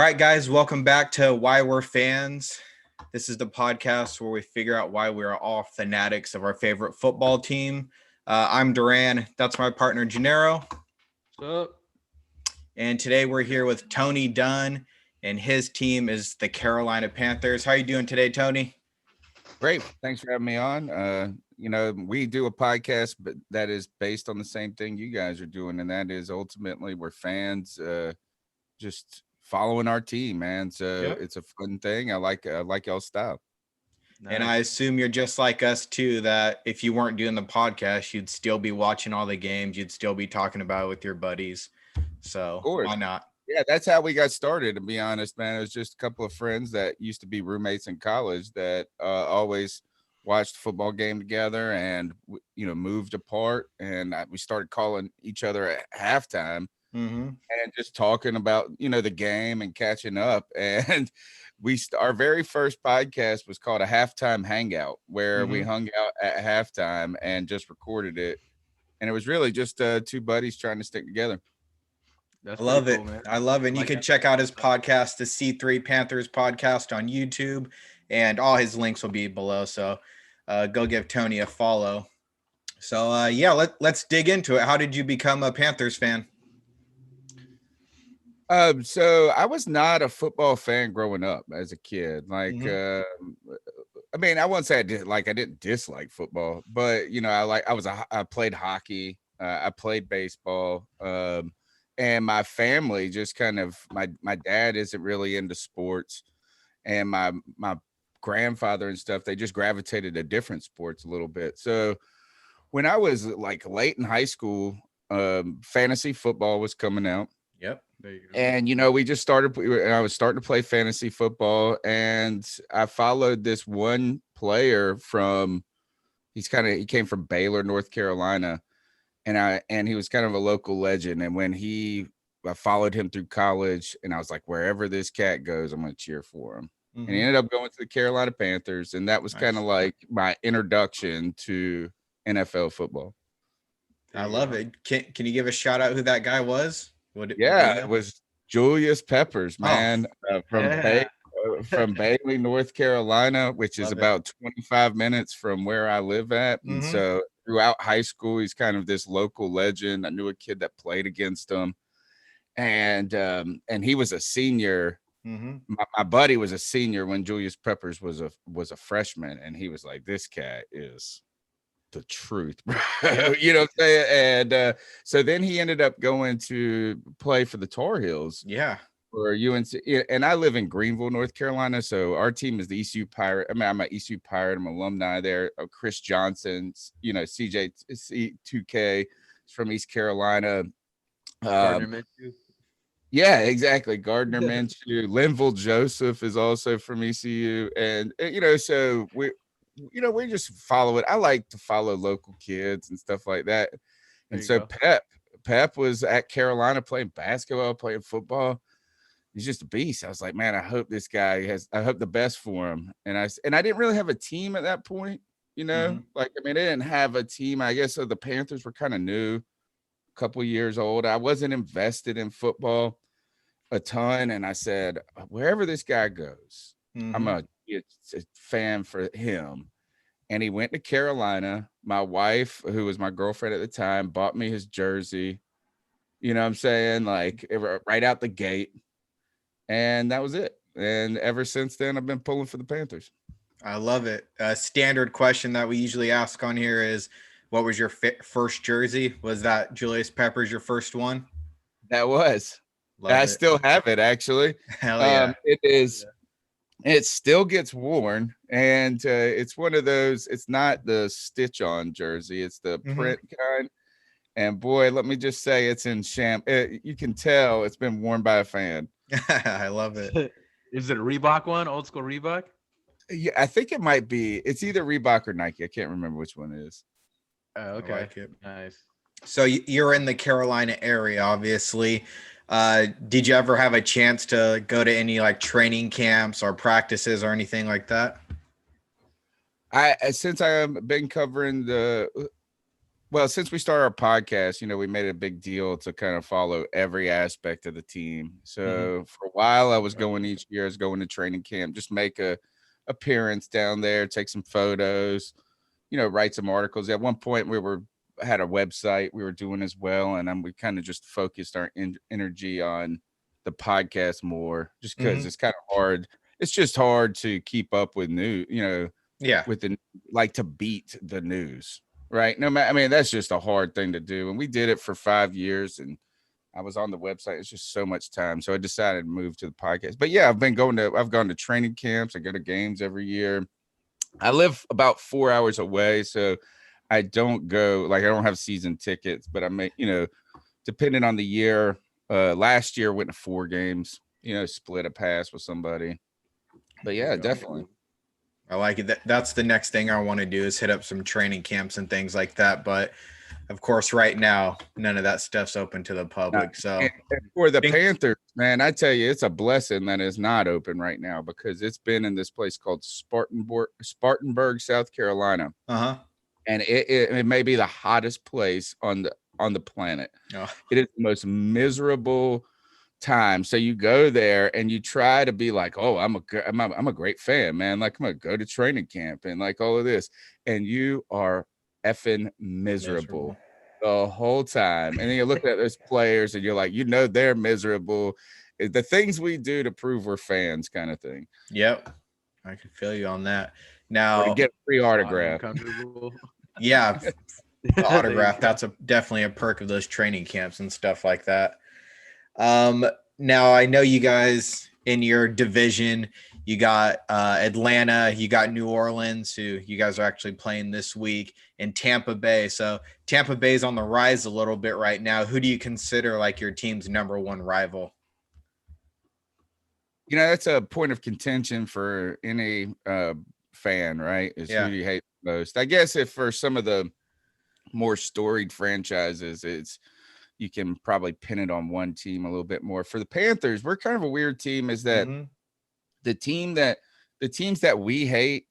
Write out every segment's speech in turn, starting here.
right, guys, welcome back to Why We're Fans. This is the podcast where we figure out why we are all fanatics of our favorite football team. I'm Duran. That's my partner, Gennaro. What's up? And today we're here with Tony Dunn, and his team is the Carolina Panthers. How are you doing today, Tony? Great. Thanks for having me on. We do a podcast but that is based on the same thing you guys are doing, and that is ultimately we're fans just following our team, man. So It's a fun thing. I like y'all's style. Nice. And I assume you're just like us too, that if you weren't doing the podcast, you'd still be watching all the games. You'd still be talking about it with your buddies. So why not? Yeah, that's how we got started, to be honest, man. It was just a couple of friends that used to be roommates in college that always watched the football game together and, moved apart. And we started calling each other at halftime and just talking about, the game and catching up. And our very first podcast was called a halftime hangout, where we hung out at halftime and just recorded it. And it was really just two buddies trying to stick together. I love it. Man. I love it. And you can check out his podcast, the C3 Panthers podcast on YouTube, and all his links will be below. So go give Tony a follow. So let's dig into it. How did you become a Panthers fan? So I was not a football fan growing up as a kid. I won't say I didn't dislike football, but I played hockey. I played baseball. And my family just kind of, my dad isn't really into sports, and my grandfather and stuff, they just gravitated to different sports a little bit. So when I was late in high school, fantasy football was coming out. Yep. There you go. And, I was starting to play fantasy football, and I followed this one player he came from Baylor, North Carolina. And he was kind of a local legend. And when I followed him through college, and I was like, wherever this cat goes, I'm going to cheer for him. And he ended up going to the Carolina Panthers. And that was kind of like my introduction to NFL football. I love it. Can you give a shout out who that guy was? It was Julius Peppers, man, from Bailey, North Carolina, which is about 25 minutes from where I live at. And so throughout high school, he's kind of this local legend. I knew a kid that played against him, and he was a senior. My buddy was a senior when Julius Peppers was a freshman, and he was like, "This cat is the truth," bro. You know what I'm saying? And so then he ended up going to play for the Tar Heels. Yeah. For UNC, and I live in Greenville, North Carolina. So our team is the ECU Pirate. I'm an ECU Pirate. I'm an alumni there. Chris Johnson, CJ2K is from East Carolina. Gardner Minshew. Yeah, exactly. Gardner Minshew. Linville Joseph is also from ECU, and so we just follow it. I like to follow local kids and stuff like that. And so Pep was at Carolina playing basketball, playing football. He's just a beast. I was like, man, I hope this guy I hope the best for him. And I didn't really have a team at that point, I didn't have a team. I guess the Panthers were kind of new, a couple years old. I wasn't invested in football a ton. And I said, wherever this guy goes, I'm a fan for him. And he went to Carolina. My wife, who was my girlfriend at the time, bought me his jersey. You know what I'm saying? Right out the gate. And that was it. And ever since then, I've been pulling for the Panthers. I love it. A standard question that we usually ask on here is, what was your first jersey? Was that Julius Peppers your first one? That was. I still have it, actually. Hell yeah. It is. It still gets worn. And it's one of those, it's not the stitch-on jersey. It's the print kind. And boy, let me just say, it's in you can tell it's been worn by a fan. I love it. Is it a Reebok one? Old school Reebok? Yeah, I think it might be. It's either Reebok or Nike. I can't remember which one it is. Oh, okay. I like it. Nice. So you're in the Carolina area, obviously. Did you ever have a chance to go to any training camps or practices or anything like that? Since I've been covering well, since we started our podcast, we made a big deal to kind of follow every aspect of the team. So for a while, I was going each year. I was going to training camp, just make a appearance down there, take some photos, write some articles. At one point, had a website we were doing as well, and we kind of just focused our energy on the podcast more, just because it's kind of hard. It's just hard to keep up with news, with the to beat the news, right? No matter, I mean, that's just a hard thing to do, and we did it for 5 years, and I was on the website. It's just so much time, so I decided to move to the podcast. But yeah, I've gone to training camps. I go to games every year. I live about 4 hours away, so I don't go, I don't have season tickets, but I may, depending on the year. Last year went to 4 games, split a pass with somebody. But yeah, definitely. I like it. That's the next thing I want to do is hit up some training camps and things like that. But of course, right now, none of that stuff's open to the public. So and for the Panthers, man, I tell you, it's a blessing that is not open right now, because it's been in this place called Spartanburg, South Carolina. And it may be the hottest place on the planet. It is the most miserable time. So you go there and you try to be like, oh, I'm a great fan, man. I'm gonna go to training camp and all of this, and you are effing miserable the whole time. And then you look at those players and you're like, they're miserable. The things we do to prove we're fans, kind of thing. Yep, I can feel you on that. Now, to get a free autograph. Yeah, the autograph. That's definitely a perk of those training camps and stuff like that. Now I know you guys in your division, you got Atlanta, you got New Orleans, who you guys are actually playing this week, and Tampa Bay. So Tampa Bay's on the rise a little bit right now. Who do you consider your team's number one rival? That's a point of contention for any fan, right? Who do you hate the most? I guess if for some of the more storied franchises, you can probably pin it on one team a little bit more. For the Panthers, we're kind of a weird team, is that the teams that we hate,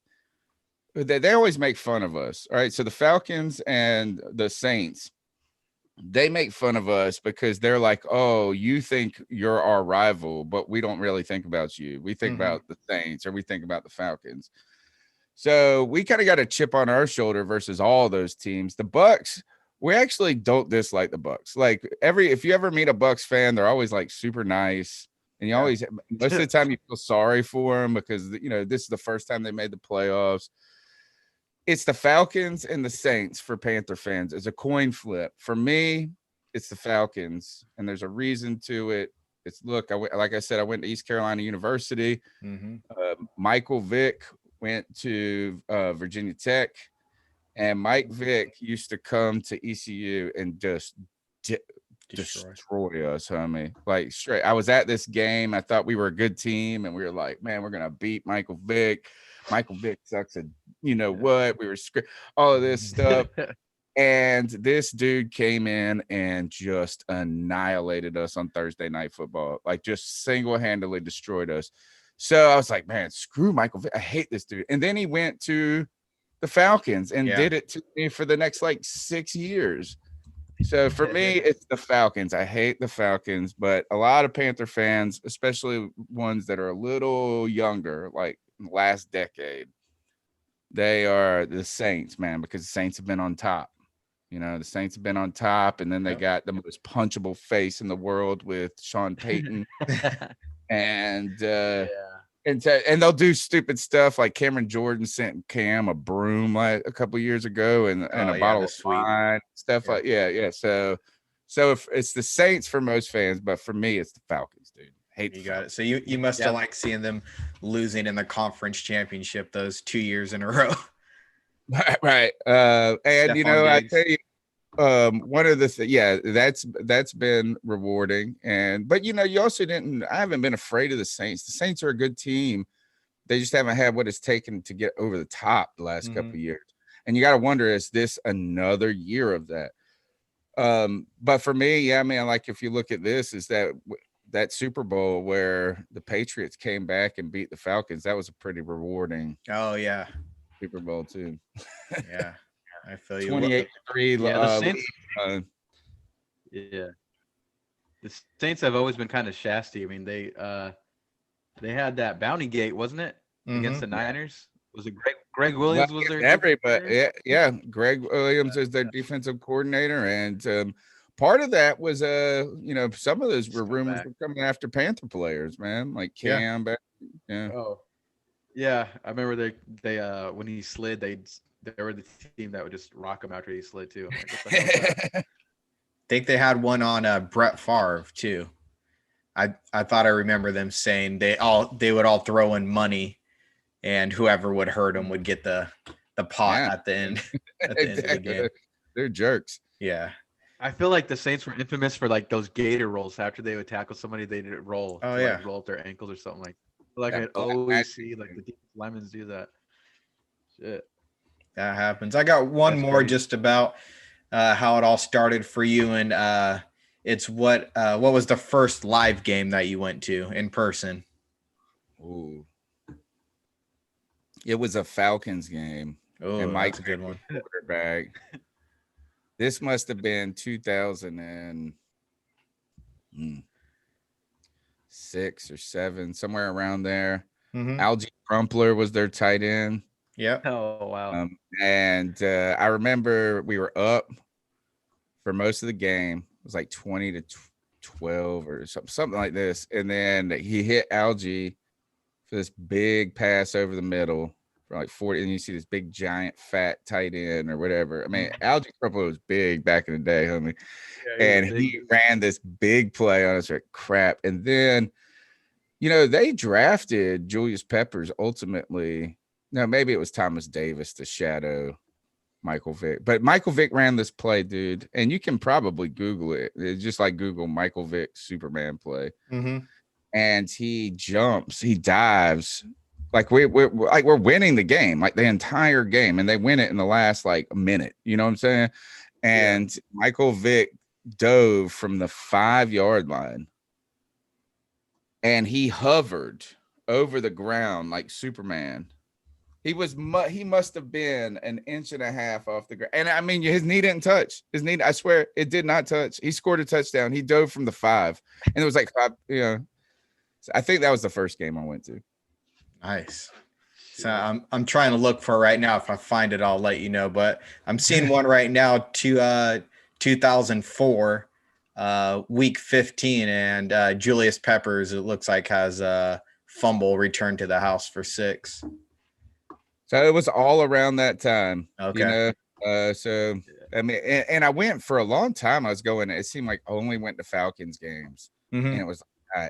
they always make fun of us. All right. So the Falcons and the Saints, they make fun of us because they're like, oh, you think you're our rival, but we don't really think about you. We think about the Saints, or we think about the Falcons. So we kind of got a chip on our shoulder versus all those teams. The Bucks, we actually don't dislike the Bucks. If you ever meet a Bucks fan, they're always super nice. And you always, most of the time, you feel sorry for them because, this is the first time they made the playoffs. It's the Falcons and the Saints for Panther fans. It's a coin flip. For me, it's the Falcons, and there's a reason to it. Like I said, I went to East Carolina University. Michael Vick went to Virginia Tech, and Mike Vick used to come to ECU and just destroy us, homie. Straight. I was at this game. I thought we were a good team, and we were like, man, we're gonna beat Michael Vick. Michael Vick sucks at what. We were all of this stuff. And this dude came in and just annihilated us on Thursday Night Football. Just single-handedly destroyed us. So I was like, man, screw Michael Vick. I hate this dude. And then he went to the Falcons and did it to me for the next 6 years. So for me, it's the Falcons. I hate the Falcons, but a lot of Panther fans, especially ones that are a little younger, last decade, they are the Saints, man, because the Saints have been on top. The Saints have been on top, and then they got the most punchable face in the world with Sean Payton. And and they'll do stupid stuff like Cameron Jordan sent Cam a broom a couple years ago and a bottle of wine, stuff So if it's the Saints for most fans, but for me, it's the Falcons, dude. Hate you got it. So you must have liked seeing them losing in the conference championship those 2 years in a row. Right. And I tell you, one of the that's been rewarding. But you also I haven't been afraid of the Saints. The Saints are a good team. They just haven't had what it's taken to get over the top the last couple of years. And you got to wonder, is this another year of that? But for me, if you look at this, is that Super Bowl where the Patriots came back and beat the Falcons, that was a pretty rewarding Super Bowl too. Yeah. I feel you. 28-3. Yeah, the Saints. Yeah, the Saints have always been kind of shasty. I mean, they had that bounty gate, wasn't it, against the Niners? Was it Greg Williams was their everybody? Yeah, Greg Williams is their defensive coordinator, and part of that was some of those were rumors were coming after Panther players, man, like Cam. Yeah. Oh, yeah. I remember they when he slid, they were the team that would just rock him after he slid too. I'm like, what the hell is that? I think they had one on Brett Favre too. I thought I remember them saying they would all throw in money, and whoever would hurt them would get the pot at the end. At the end of the game. They're jerks. Yeah. I feel like the Saints were infamous for like those gator rolls. After they would tackle somebody, they did roll. Oh, yeah. Like, roll up their ankles or something like. I'd always see like the linemen do that. Shit. That happens. I got one more just about how it all started for you, and it's what was the first live game that you went to in person? Ooh. It was a Falcons game. Oh, and Mike's a good one. Quarterback. This must have been 2006 or 7, somewhere around there. Algie Crumpler was their tight end. Yeah. Oh, wow. And I remember we were up for most of the game. It was like 20-12 or something like this. And then he hit Algie for this big pass over the middle for like 40, and you see this big giant fat tight end or whatever. I mean, Algie Crumpler was big back in the day, homie. Yeah, and he ran this big play on us like crap. And then, they drafted Julius Peppers ultimately. No, maybe it was Thomas Davis to shadow Michael Vick. But Michael Vick ran this play, dude, and you can probably Google it. It's just like Google Michael Vick Superman play. And he jumps, he dives. Like we're winning the game, like the entire game, and they win it in the last like minute. You know what I'm saying? And Michael Vick dove from the 5-yard line, and he hovered over the ground like Superman. He must have been an inch and a half off the ground, and I mean his knee didn't touch. His knee, I swear, it did not touch. He scored a touchdown. He dove from the 5, and it was like 5. So I think that was the first game I went to. Nice. So I'm trying to look for it right now. If I find it, I'll let you know. But I'm seeing one right now, 2004, week 15, and Julius Peppers, it looks like, has a fumble returned to the house for 6. So it was all around that time. Okay. So I mean, and I went for a long time. I was going. It seemed like I only went to Falcons games, and it was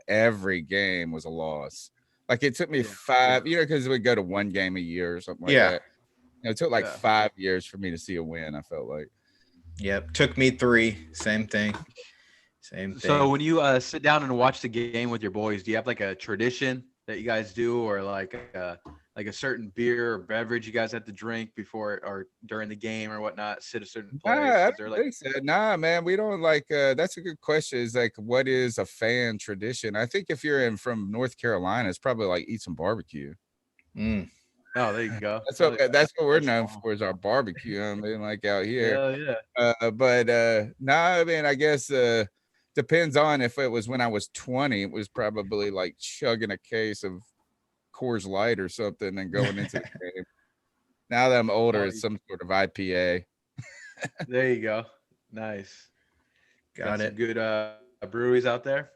every game was a loss. Like it took me 5, because we go to one game a year or something like that. It took like 5 years for me to see a win. I felt like. Yep, took me 3. Same thing. So when you sit down and watch the game with your boys, do you have like a tradition that you guys do, or like a certain beer or beverage you guys have to drink before or during the game or whatnot? Sit a certain place? Nah, man, we don't like. That's a good question. Is like, what is a fan tradition? I think if you're from North Carolina, it's probably like eat some barbecue. Oh, there you go. That's what we're known for, is our barbecue. I mean, like out here. But I mean, I guess depends on if it was when I was 20. It was probably like chugging a case of Coors Light or something and going into the game. Now that I'm older, it's some sort of IPA. There you go. Nice. Got it. Some good breweries out there.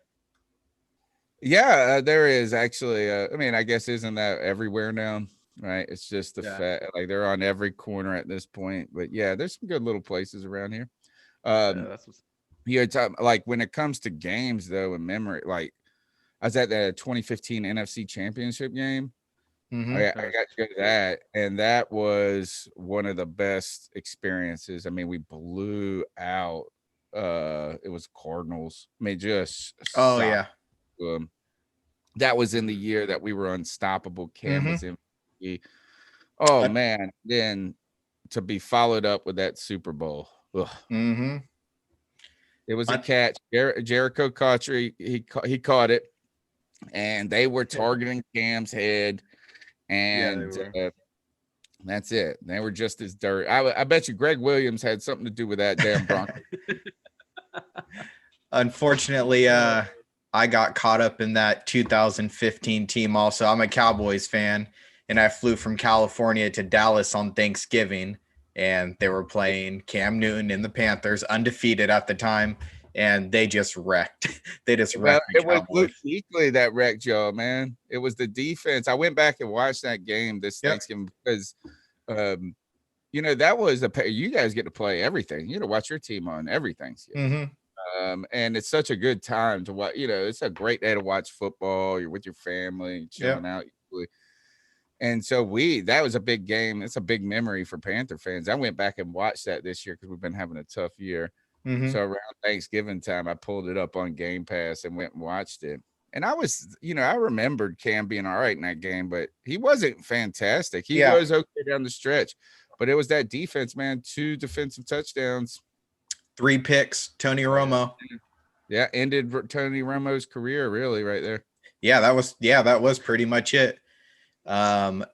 Yeah, there is actually. I mean, I guess isn't that everywhere now, right? It's just the fact, like they're on every corner at this point. But yeah, there's some good little places around here. That's what's. Like when it comes to games though, in memory, like I was at the 2015 NFC Championship game. I got to go to that, and that was one of the best experiences. I mean, we blew out. It was Cardinals. I mean, just that was in the year that we were unstoppable. Cam was MVP. Oh man! Then to be followed up with that Super Bowl. It was a catch. Jericho Cotchery, he caught it, and they were targeting Cam's head, and That's it. They were just as dirty. I bet you Greg Williams had something to do with that damn Broncos. Unfortunately, I got caught up in that 2015 team also. I'm a Cowboys fan, and I flew from California to Dallas on Thanksgiving, and they were playing Cam Newton and the Panthers, undefeated at the time, and they just wrecked. They just wrecked the Cowboys. It was Luke Kuechly that wrecked y'all, man. It was the defense. I went back and watched that game this Thanksgiving because, you know, that was you guys get to play everything. You get to watch your team on everything. And it's such a good time to watch. You know, it's a great day to watch football. You're with your family, chilling out. And so that was a big game. It's a big memory for Panther fans. I went back and watched that this year because we've been having a tough year. So around Thanksgiving time, I pulled it up on Game Pass and went and watched it. And I was, you know, I remembered Cam being all right in that game, but he wasn't fantastic. He was okay down the stretch, but it was that defense, man. 2 defensive touchdowns, 3 picks, Tony Romo. Yeah, ended Tony Romo's career really right there. Yeah, that was pretty much it. And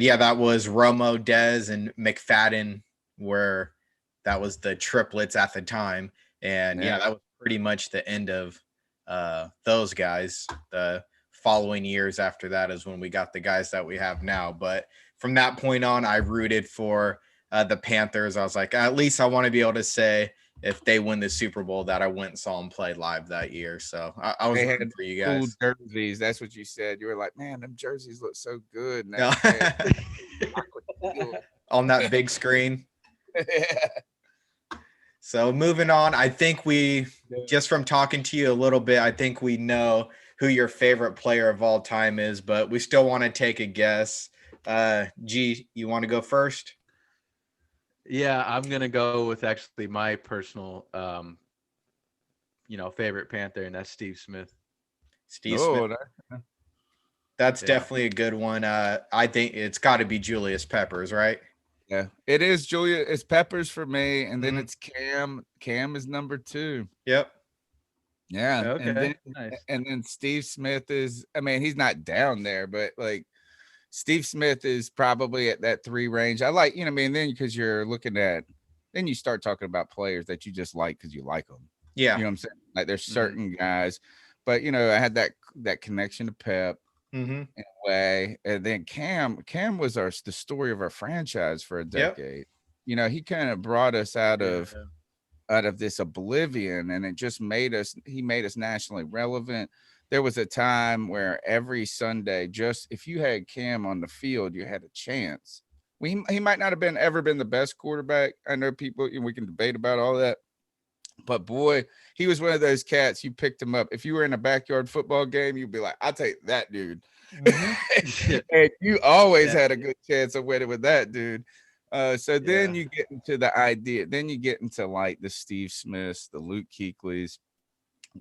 that was Romo, Dez, and McFadden, where that was the triplets at the time. And that was pretty much the end of those guys. The following years after that is when we got the guys that we have now. But from that point on, I rooted for the Panthers. I was like, at least I want to be able to say if they win the Super Bowl that I went and saw them play live that year. So I was rooting for you guys. Cool jerseys. That's what you said. You were like, man, them jerseys look so good. On that big screen. So moving on, I think just from talking to you a little bit, I think we know who your favorite player of all time is, but we still want to take a guess. G, you want to go first? Yeah, I'm going to go with actually my personal, favorite Panther, and that's Steve Smith. Smith. That's definitely a good one. I think it's got to be Julius Peppers, right? Yeah, it is Julia. It's Peppers for me, and then it's Cam. Cam is number 2. Yep. Yeah. Okay. And then Steve Smith is. I mean, he's not down there, but like Steve Smith is probably at that 3 range. I like, you know, I mean, then because you're looking at, then you start talking about players that you just like because you like them. Yeah. You know what I'm saying? Like there's certain guys, but you know, I had that connection to Pep. In a way, and then Cam was the story of our franchise for a decade. Yep. You know, he kind of brought us out of this oblivion, and it just made us nationally relevant. There was a time where every Sunday, just if you had Cam on the field, you had a chance. He might not have ever been the best quarterback. I know people, we can debate about all that. But boy, he was one of those cats. You picked him up. If you were in a backyard football game, you'd be like, I'll take that dude. And you always had a good chance of winning with that dude. So then you get into the idea. Then you get into like the Steve Smiths, the Luke Kuechlys,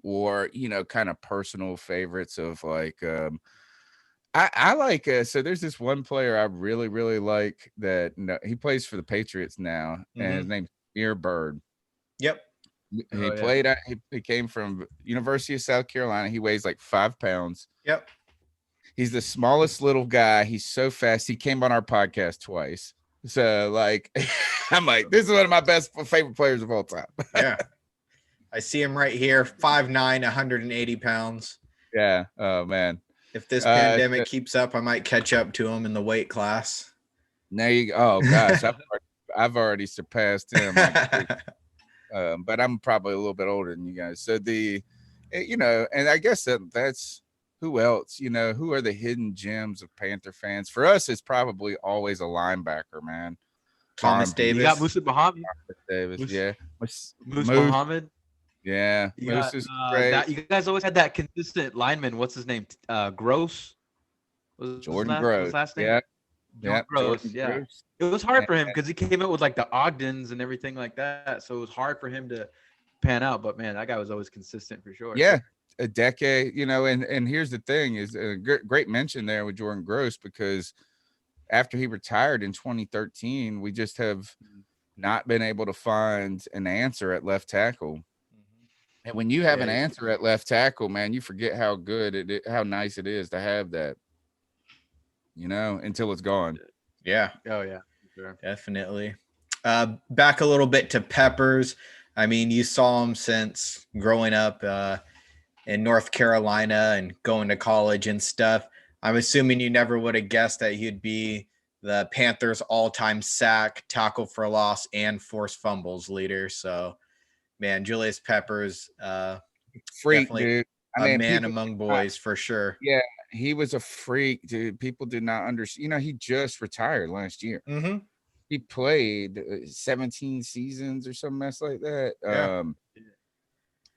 or, you know, kind of personal favorites of like, I like, so there's this one player I really, really like that he plays for the Patriots now, and his name's Amir Bird. Yep. He played at, he came from University of South Carolina. He weighs like 5 pounds. Yep. He's the smallest little guy. He's so fast. He came on our podcast twice. So like, I'm like, this is one of my favorite players of all time. Yeah. I see him right here. 5'9", 180 pounds. Yeah. Oh man. If this pandemic keeps up, I might catch up to him in the weight class. There you go. Oh gosh. I've already surpassed him. But I'm probably a little bit older than you guys. So you know, and I guess that's who else, you know, who are the hidden gems of Panther fans? For us, it's probably always a linebacker, man. Thomas Davis. You got Musa Muhammad. Moose Muhammad. Yeah. Moose is great. You guys always had that consistent lineman. What's his name? Gross. Jordan Gross. His last name? Yeah. Yeah, Gross. Yeah. Gross. It was hard for him because he came out with like the Ogdens and everything like that. So it was hard for him to pan out. But man, that guy was always consistent for sure. Yeah. A decade, you know, and here's the thing is a great mention there with Jordan Gross, because after he retired in 2013, we just have not been able to find an answer at left tackle. And when you have an answer at left tackle, man, you forget how good how nice it is to have that, you know, until it's gone. Yeah. Oh yeah. Sure. Definitely. Back a little bit to Peppers. I mean, you saw him since growing up in North Carolina and going to college and stuff. I'm assuming you never would have guessed that he'd be the Panthers' all-time sack, tackle for loss, and forced fumbles leader. So, man, Julius Peppers, freak, dude. I mean, man among boys for sure. Yeah, he was a freak, dude. People did not understand. You know, he just retired last year. Mm-hmm. He played 17 seasons or some mess like that. Yeah.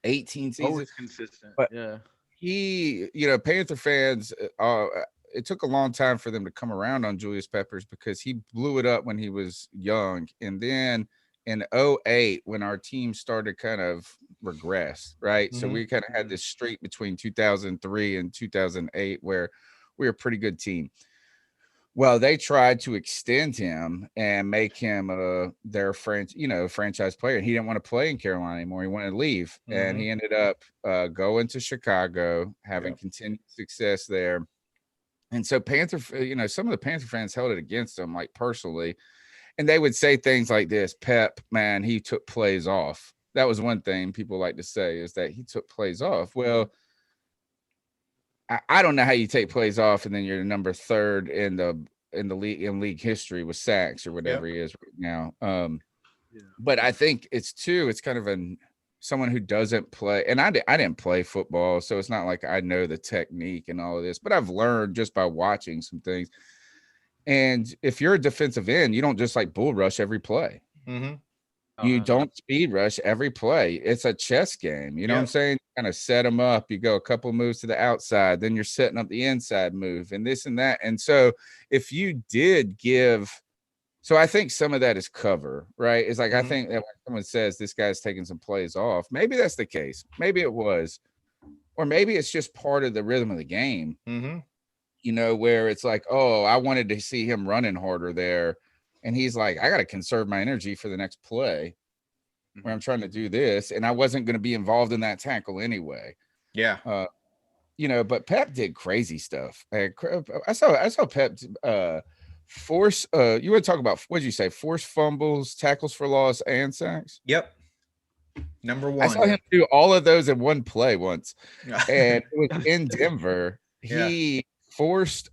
18 seasons. Always consistent. But yeah. He, you know, Panther fans, it took a long time for them to come around on Julius Peppers because he blew it up when he was young. And then in 2008, when our team started kind of regress, right? Mm-hmm. So we kind of had this streak between 2003 and 2008 where we were a pretty good team. Well, they tried to extend him and make him their franchise player. He didn't want to play in Carolina anymore. He wanted to leave. Mm-hmm. And he ended up going to Chicago, having continued success there. And so some of the Panther fans held it against him, like personally. And they would say things like this: Pep, man, he took plays off. That was one thing people like to say, is that he took plays off. Well, I don't know how you take plays off and then you're number third in the league history with sacks or whatever he is right now. But I think it's kind of someone who doesn't play, and I didn't play football, so it's not like I know the technique and all of this, but I've learned just by watching some things. And if you're a defensive end, you don't just like bull rush every play. Mm-hmm. You don't speed rush every play. It's a chess game. You know what I'm saying? Kind of set them up. You go a couple moves to the outside, then you're setting up the inside move and this and that. And so if you did so I think some of that is cover, right? It's like, I think that when someone says this guy's taking some plays off, maybe that's the case. Maybe it was, or maybe it's just part of the rhythm of the game, you know, where it's like, oh, I wanted to see him running harder there. And he's like, I got to conserve my energy for the next play where I'm trying to do this. And I wasn't going to be involved in that tackle anyway. Yeah. You know, but Pep did crazy stuff. I saw Pep force. You would talk about, what did you say? Force fumbles, tackles for loss, and sacks. Yep. Number one. I saw him do all of those in one play once. And it was in Denver. He forced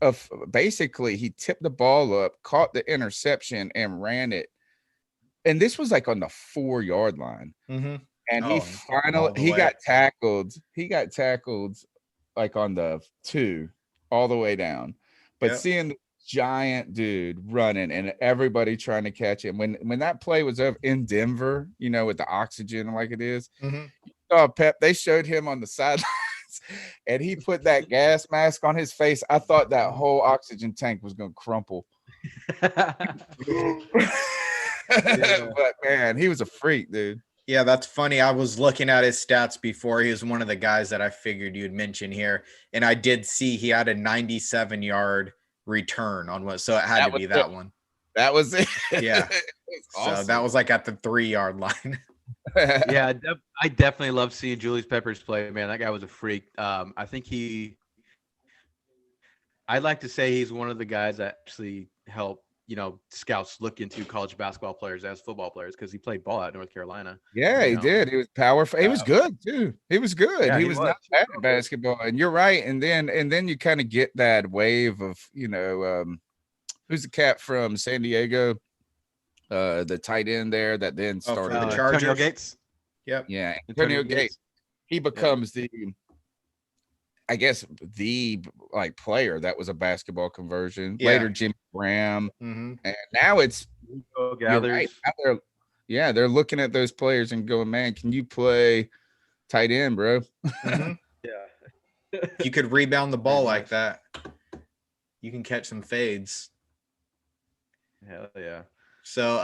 basically he tipped the ball up, caught the interception, and ran it. And this was like on the 4-yard line. Mm-hmm. And he got tackled. He got tackled like on the 2 all the way down. But seeing the giant dude running and everybody trying to catch him when that play was up in Denver, you know, with the oxygen like it is, you saw Pep, they showed him on the sidelines. And he put that gas mask on his face. I thought that whole oxygen tank was going to crumple. But man, he was a freak, dude. Yeah, that's funny. I was looking at his stats before. He was one of the guys that I figured you'd mention here. And I did see he had a 97-yard return on what, so it had to be that one. That was it. Yeah. Awesome. So that was like at the 3-yard line. Yeah, I definitely love seeing Julius Peppers play, man. That guy was a freak. I think I'd like to say he's one of the guys that actually helped, you know, scouts look into college basketball players as football players, because he played ball at North Carolina. Yeah, he did. He was powerful. He was good too. He was good. Yeah, he was not bad at basketball. And you're right. And then you kind of get that wave of, you know, who's the cat from San Diego? The tight end there that then started the Chargers. Antonio Gates. Yep. Yeah, Antonio Gates. He becomes the like player that was a basketball conversion. Later, Jimmy Graham, and now it's Gathers. Right. They're looking at those players and going, man, can you play tight end, bro? You could rebound the ball like that. You can catch some fades. Hell yeah. So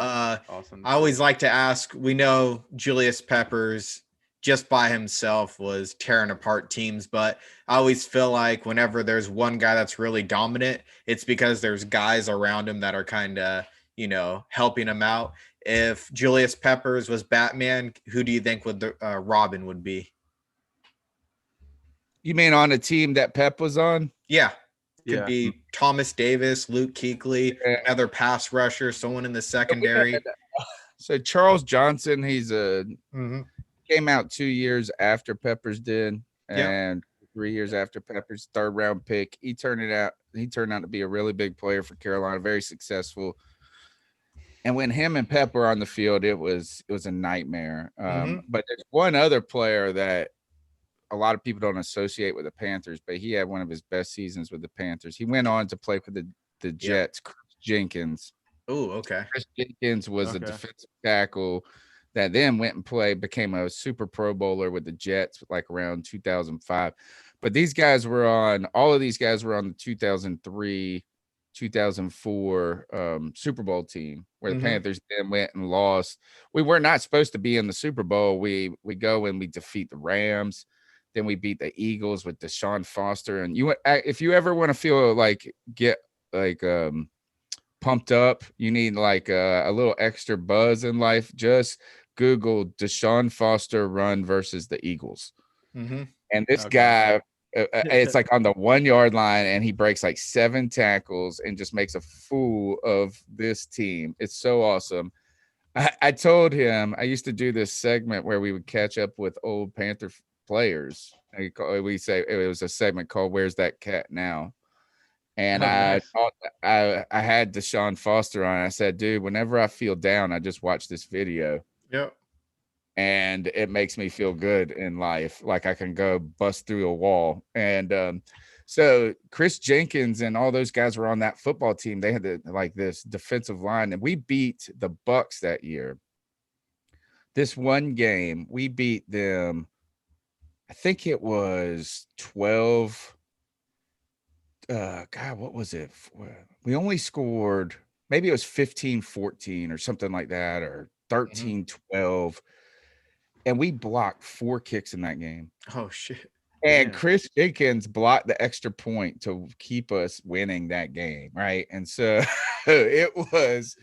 awesome. I always like to ask, we know Julius Peppers just by himself was tearing apart teams, but I always feel like whenever there's one guy that's really dominant, it's because there's guys around him that are kind of, you know, helping him out. If Julius Peppers was Batman, who do you think Robin would be? You mean on a team that Pep was on? Yeah. Could be Thomas Davis, Luke Kuechly, another pass rusher, someone in the secondary. So Charles Johnson, he's came out 2 years after Peppers did, and 3 years after Peppers, 3rd round pick. He turned out to be a really big player for Carolina, very successful. And when him and Pep were on the field, it was a nightmare. But there's one other player that a lot of people don't associate with the Panthers, but he had one of his best seasons with the Panthers. He went on to play for the Jets, Chris Jenkins. Oh, okay. Chris Jenkins was a defensive tackle that then went and became a Super Pro Bowler with the Jets, like around 2005. But all of these guys were on the 2003, 2004 Super Bowl team, where the Panthers then went and lost. We were not supposed to be in the Super Bowl. We go and we defeat the Rams. Then we beat the Eagles with Deshaun Foster. And if you ever want to feel like pumped up, you need like a little extra buzz in life, just Google Deshaun Foster run versus the Eagles. And this guy, it's like on the 1 yard line, and he breaks like 7 tackles and just makes a fool of this team. It's so awesome. I told him I used to do this segment where we would catch up with old Panther players. We say it was a segment called "Where's That Cat Now?" And I had Deshaun Foster on. I said, dude, whenever I feel down, I just watch this video. Yep. And it makes me feel good in life. Like I can go bust through a wall. And so Chris Jenkins and all those guys were on that football team. They had this defensive line, and we beat the Bucks that year. This one game, we beat them. I think it was 12. God, what was it? We only scored, maybe it was 15-14 or something like that, or 13-12. And we blocked 4 kicks in that game. Oh, shit. And Chris Jenkins blocked the extra point to keep us winning that game, right? And so it was,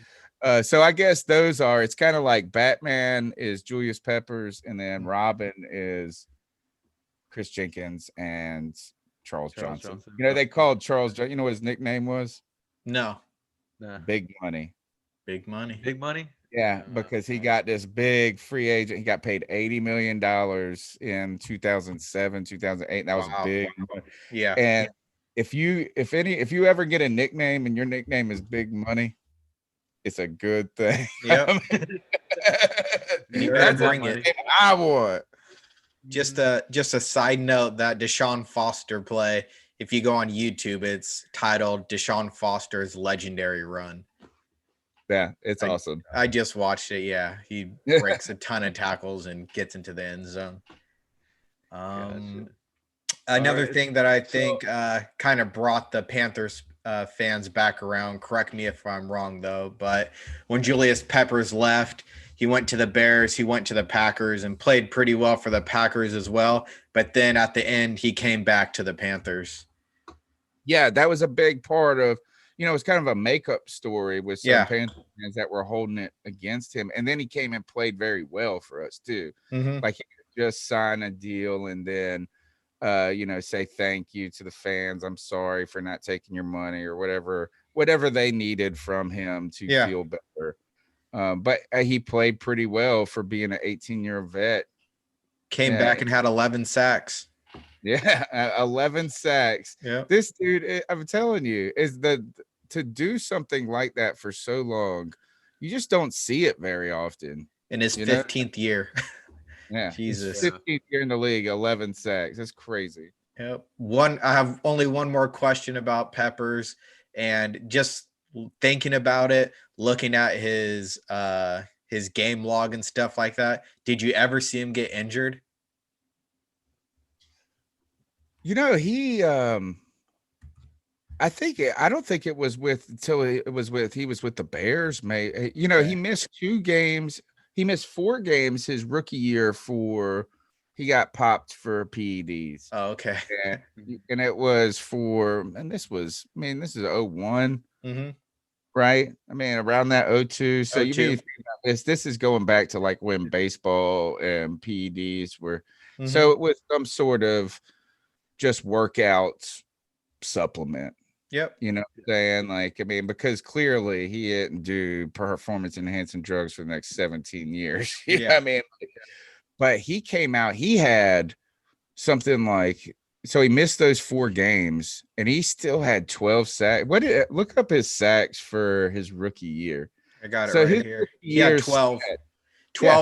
so I guess it's kind of like Batman is Julius Peppers, and then Robin is Chris Jenkins, and Charles Johnson. They called Charles, you know what his nickname was? No. Big Money. Big Money. Big Money? Yeah, because he got this big free agent. He got paid $80 million in 2007, 2008. That was big. Yeah. And if you ever get a nickname and your nickname is Big Money, it's a good thing. Yep. You better bring it. I want. Just a side note, that Deshaun Foster play, if you go on YouTube, it's titled Deshaun Foster's Legendary Run. Yeah, it's awesome. I just watched it. Yeah, he breaks a ton of tackles and gets into the end zone. Another thing that I think kind of brought the Panthers fans back around, correct me if I'm wrong though, but when Julius Peppers left, he went to the Bears, he went to the Packers and played pretty well for the Packers as well. But then at the end, he came back to the Panthers. Yeah, that was a big part of, it's kind of a makeup story with some Panthers fans that were holding it against him. And then he came and played very well for us too. Like he could just sign a deal and then, say thank you to the fans. I'm sorry for not taking your money or whatever they needed from him to feel better. But he played pretty well for being an 18-year vet. Came back and had 11 sacks. Yeah, 11 sacks. Yeah. This dude, I'm telling you, to do something like that for so long, you just don't see it very often. In his 15th year. Yeah. Jesus. 15th year in the league, 11 sacks. That's crazy. Yep. I have only one more question about Peppers, and just thinking about it, looking at his game log and stuff like that. Did you ever see him get injured? He I don't think it was with he was with the Bears. He missed 2 games. He missed 4 games his rookie year he got popped for PEDs. Oh, okay. And it was this is 01. Right? Around that 02. So you mean this is going back to like when baseball and PEDs were. So it was some sort of just workout supplement. Yep. You know what I'm saying? Like, I mean, because clearly he didn't do performance enhancing drugs for the next 17 years. You know what I mean? But he came out, he had something like, so he missed those 4 games and he still had 12 sacks. Look up his sacks for his rookie year. I got it right here. He had 12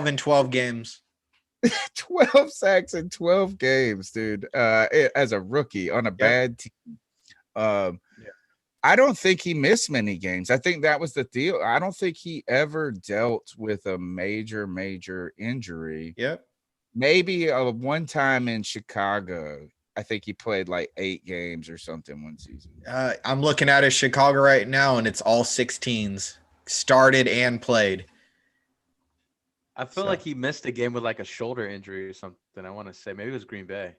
in 12 games. 12 sacks in 12 games, dude. As a rookie on a bad team. I don't think he missed many games. I think that was the deal. I don't think he ever dealt with a major injury. Yep. Maybe one time in Chicago. I think he played like 8 games or something one season. I'm looking at his Chicago right now, and it's all 16s. Started and played. I feel like he missed a game with like a shoulder injury or something. I want to say maybe it was Green Bay.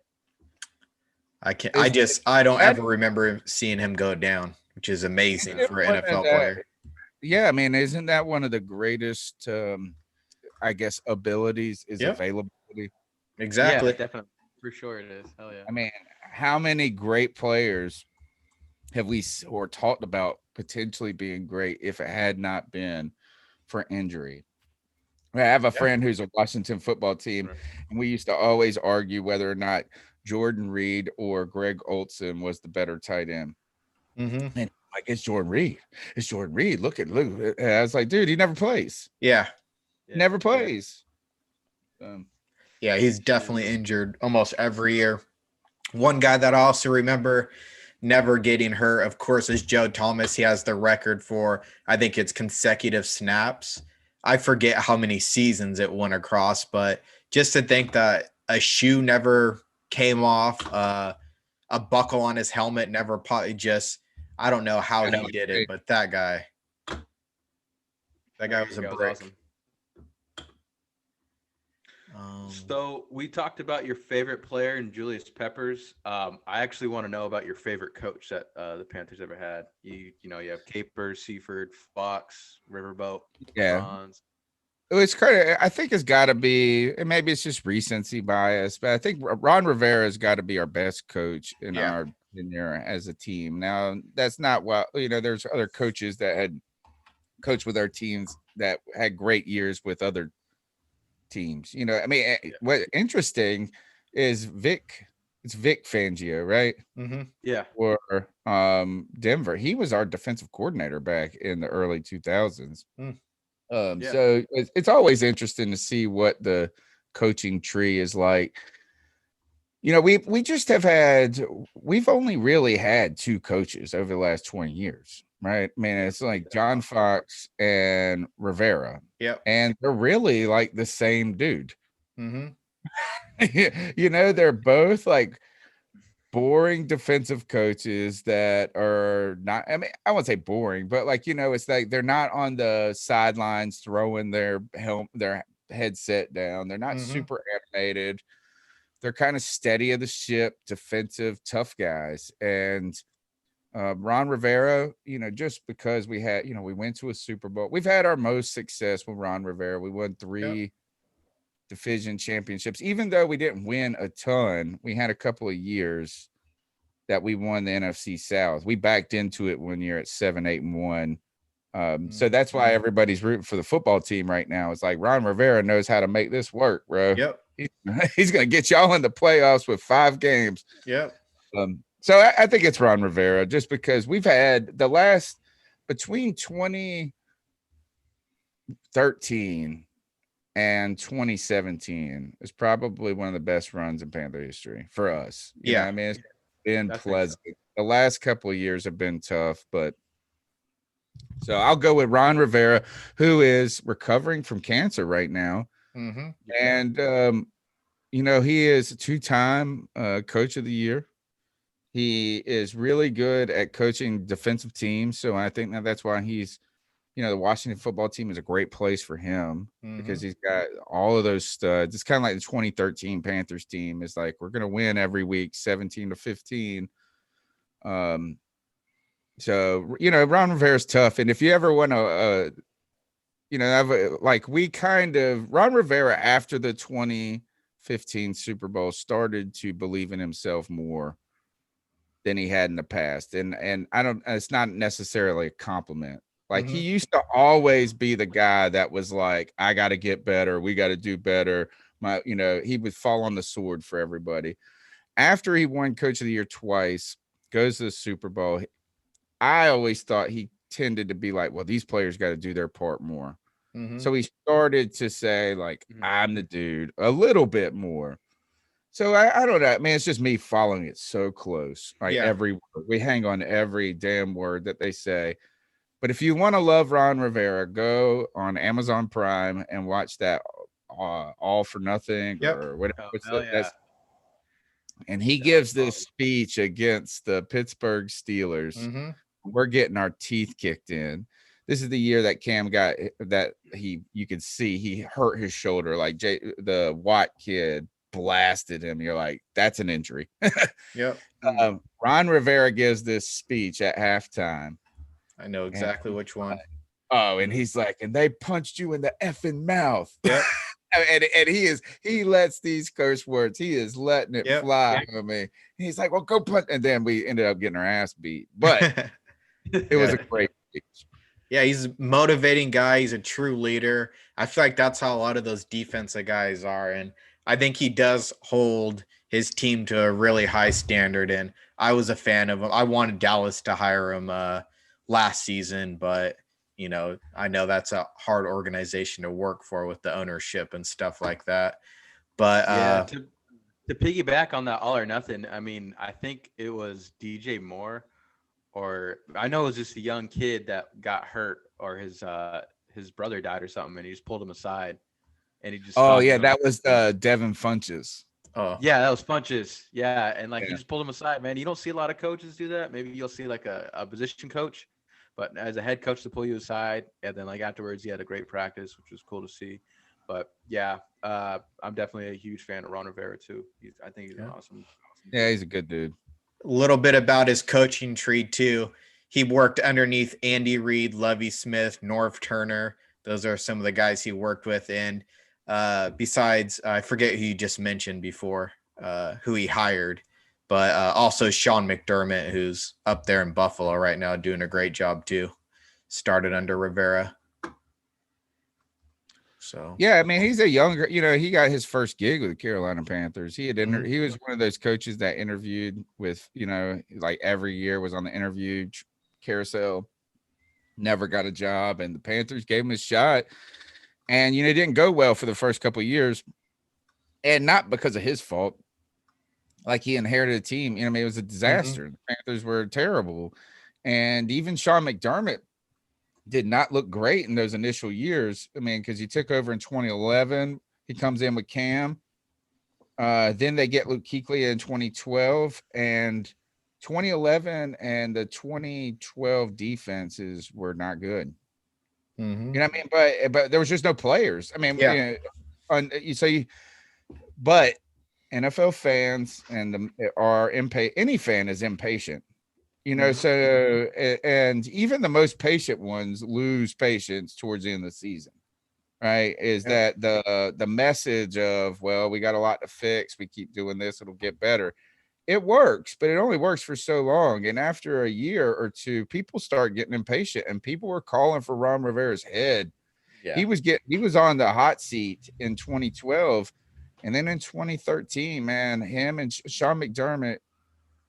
I don't ever remember seeing him go down, which is amazing for an NFL player. Yeah, I mean, isn't that one of the greatest, I guess, abilities is availability? Exactly. Yeah, definitely. For sure it is. Hell yeah. I mean, how many great players have we or talked about potentially being great if it had not been for injury? I have a friend who's a Washington football team, and we used to always argue whether or not Jordan Reed or Greg Olsen was the better tight end. Mm-hmm. And like, it's Jordan Reed. It's Jordan Reed. Look. And I was like, dude, he never plays. Yeah. Never plays. Yeah, he's definitely injured almost every year. One guy that I also remember never getting hurt, of course, is Joe Thomas. He has the record for, I think it's consecutive snaps. I forget how many seasons it went across, but just to think that a shoe never came off, a buckle on his helmet never I don't know how he did it, but that guy was a brick. Awesome. So we talked about your favorite player in Julius Peppers. I actually want to know about your favorite coach that the Panthers ever had. You have Capers, Seaford, Fox, Riverboat. Bronze. It's kind of, I think it's got to be, and maybe it's just recency bias, but I think Ron Rivera has got to be our best coach in our tenure as a team. Now, that's not what, there's other coaches that had coached with our teams that had great years with other teams. I mean, what interesting is it's Vic Fangio, right? Mm-hmm. Yeah. Or Denver. He was our defensive coordinator back in the early 2000s. So it's always interesting to see what the coaching tree is like. We just we've only really had 2 coaches over the last 20 years, right? I mean, it's like John Fox and Rivera. Yeah. And they're really like the same dude. Mm-hmm. They're both like boring defensive coaches that are not, I mean, I won't say boring, but like, it's like they're not on the sidelines throwing their headset down. They're not super animated. They're kind of steady of the ship, defensive, tough guys. And Ron Rivera, just because we had, we went to a Super Bowl. We've had our most success with Ron Rivera. We won 3 division championships. Even though we didn't win a ton, we had a couple of years that we won the NFC South. We backed into it one year at 7-8-1. So that's why everybody's rooting for the football team right now. It's like Ron Rivera knows how to make this work, bro. Yep. He's going to get y'all in the playoffs with 5 games. Yep. So I think it's Ron Rivera, just because we've had the last, between 2013 and 2017 is probably one of the best runs in Panther history for us. You know what I mean, it's been pleasant. So. The last couple of years have been tough, but so I'll go with Ron Rivera, who is recovering from cancer right now. Mm-hmm. And, he is a 2-time coach of the year. He is really good at coaching defensive teams. So I think that's why he's, the Washington football team is a great place for him, because he's got all of those studs. It's kind of like the 2013 Panthers team. It's like, we're going to win every week, 17-15. So, Ron Rivera's tough. And if you ever want to, Ron Rivera after the 2015 Super Bowl started to believe in himself more than he had in the past. And it's not necessarily a compliment. Like he used to always be the guy that was like, I got to get better. We got to do better. He would fall on the sword for everybody. After he won Coach of the Year twice, goes to the Super Bowl, I always thought he tended to be like, well, these players got to do their part more. So he started to say, like, I'm the dude a little bit more. So I don't know, man. It's just me following it so close. Like every word. We hang on every damn word that they say. But if you want to love Ron Rivera, go on Amazon Prime and watch that All for Nothing or whatever. And he gives this speech against the Pittsburgh Steelers. We're getting our teeth kicked in. This is the year that Cam got that you could see he hurt his shoulder. Like the Watt kid blasted him. You're like, that's an injury. Ron Rivera gives this speech at halftime. I know exactly which one. And he's like, and they punched you in the effing mouth. Yep. and he lets these curse words, he is letting it fly. I mean, he's like, well, go punch. And then we ended up getting our ass beat. But it was a great speech. Yeah, he's a motivating guy. He's a true leader. I feel like that's how a lot of those defensive guys are. And I think he does hold his team to a really high standard. And I was a fan of him. I wanted Dallas to hire him last season, but I know that's a hard organization to work for with the ownership and stuff like that. But to piggyback on that All or Nothing, I mean, I think it was DJ Moore, or I know it was just a young kid that got hurt, or his brother died or something, and he just pulled him aside, and he just. Oh yeah, that was Devin Funches. Oh yeah, that was Funches. Yeah, and he just pulled him aside, man. You don't see a lot of coaches do that. Maybe you'll see like a position coach. But as a head coach to pull you aside, and then afterwards, he had a great practice, which was cool to see. But yeah, I'm definitely a huge fan of Ron Rivera too. I think he's awesome. Yeah, he's a good dude. A little bit about his coaching tree too. He worked underneath Andy Reid, Lovie Smith, Norv Turner. Those are some of the guys he worked with. And besides, I forget who you just mentioned before, who he hired. But also Sean McDermott, who's up there in Buffalo right now, doing a great job too. Started under Rivera. So yeah, I mean, he's a younger. He got his first gig with the Carolina Panthers. He was one of those coaches that interviewed with, like every year was on the interview carousel. Never got a job, and the Panthers gave him a shot. And it didn't go well for the first couple of years, and not because of his fault. Like he inherited a team, it was a disaster. The Panthers were terrible. And even Sean McDermott did not look great in those initial years. I mean, because he took over in 2011. He comes in with Cam. Then they get Luke Kuechly in 2012. And 2011 and the 2012 defenses were not good. You know what I mean? But there was just no players. I mean, but NFL fans are impatient. Any fan is impatient, so, and even the most patient ones lose patience towards the end of the season, right? That the message of, well, we got a lot to fix. We keep doing this. It'll get better. It works, but it only works for so long. And after a year or two, people start getting impatient, and people were calling for Ron Rivera's head. Yeah. He was on the hot seat in 2012. And then in 2013, man, him and Sean McDermott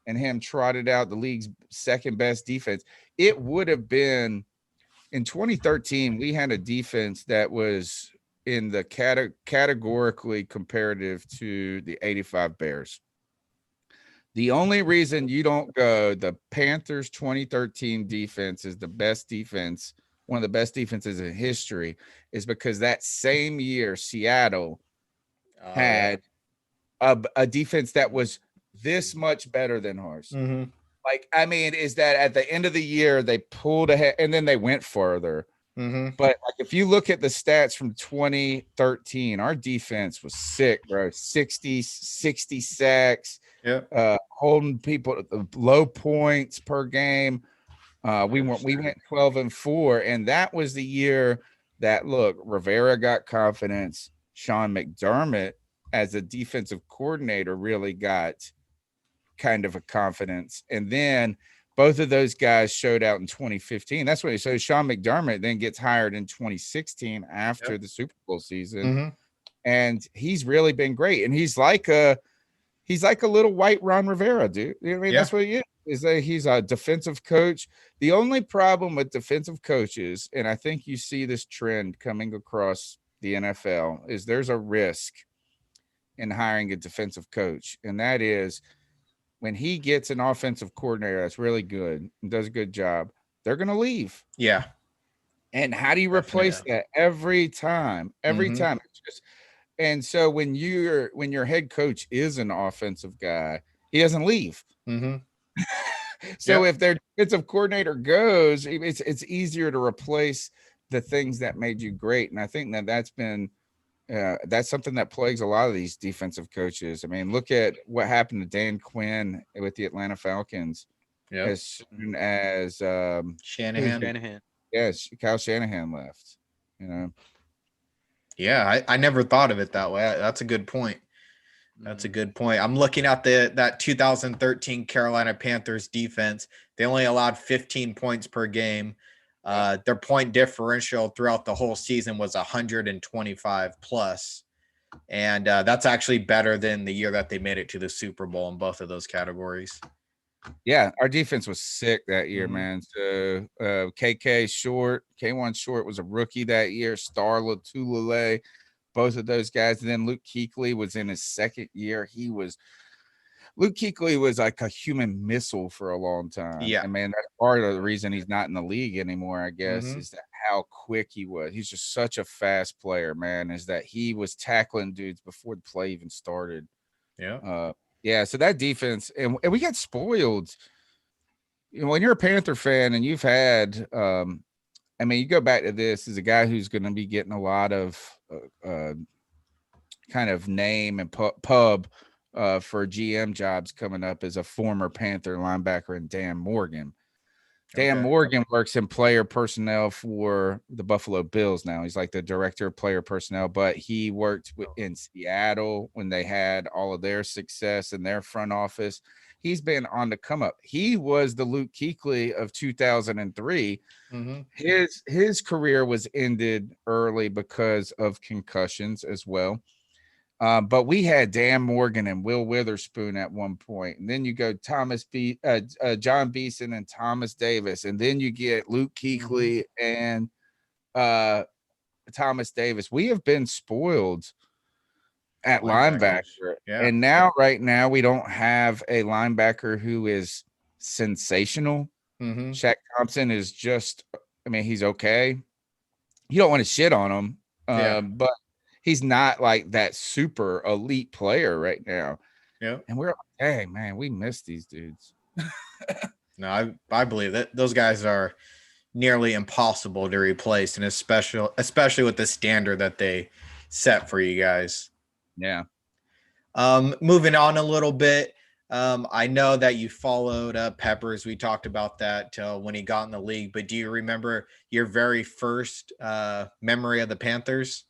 and him trotted out the league's second best defense. It would have been in 2013, we had a defense that was in the categorically comparative to the 85 Bears. The only reason you don't go the Panthers 2013 defense is the best defense, one of the best defenses in history, is because that same year, Seattle had a defense that was this much better than ours. Like, I mean, is that at the end of the year they pulled ahead and then they went further. But like, if you look at the stats from 2013, our defense was sick, bro. 60 sacks, holding people low points per game. We went 12-4, and that was the year that Rivera got confidence. Sean McDermott, as a defensive coordinator, really got kind of a confidence. And then both of those guys showed out in 2015. That's what. So Sean McDermott then gets hired in 2016 after the Super Bowl season, and he's really been great. And he's like a little white Ron Rivera, dude. I mean, that's what he is. Is that he's a defensive coach. The only problem with defensive coaches, and I think you see this trend coming across the NFL, is there's a risk in hiring a defensive coach, and that is when he gets an offensive coordinator that's really good and does a good job, they're going to leave. Yeah. And how do you replace that every time? Every time. It's just, and so when your head coach is an offensive guy, he doesn't leave. So if their defensive coordinator goes, it's easier to replace the things that made you great. And I think that's been that's something that plagues a lot of these defensive coaches. I mean, look at what happened to Dan Quinn with the Atlanta Falcons. As soon as Shanahan. Yes, Kyle Shanahan left. Yeah, I never thought of it that way. That's a good point. That's a good point. I'm looking at that 2013 Carolina Panthers defense. They only allowed 15 points per game. Their point differential throughout the whole season was 125 plus. And that's actually better than the year that they made it to the Super Bowl in both of those categories. Yeah, our defense was sick that year, man. So K1 Short was a rookie that year. Star Latulele, both of those guys. And then Luke Kuechly was in his second year. Luke Kuechly was like a human missile for a long time. Yeah. And man, that's part of the reason he's not in the league anymore, I guess, is that how quick he was. He's just such a fast player, man, is that he was tackling dudes before the play even started. Yeah. So that defense, and we got spoiled. When you're a Panther fan and you've had, I mean, you go back to this as a guy who's going to be getting a lot of kind of name and pub for GM jobs coming up as a former Panther linebacker and Dan Morgan. Dan Morgan works in player personnel for the Buffalo Bills now. He's like the director of player personnel, but he worked in Seattle when they had all of their success in their front office. He's been on the come up. He was the Luke Kuechly of 2003. His career was ended early because of concussions as well. But we had Dan Morgan and Will Witherspoon at one point, and then you go John Beeson and Thomas Davis, and then you get Luke Kuechly and Thomas Davis. We have been spoiled at linebacker, and right now we don't have a linebacker who is sensational. Shaq Thompson is just, I mean, he's okay. You don't want to shit on him, but he's not like that super elite player right now. Yeah. And we're like, hey, man, we miss these dudes. No, I believe that those guys are nearly impossible to replace, and especially with the standard that they set for you guys. Yeah. Moving on a little bit. I know that you followed Peppers. We talked about that when he got in the league, but do you remember your very first memory of the Panthers?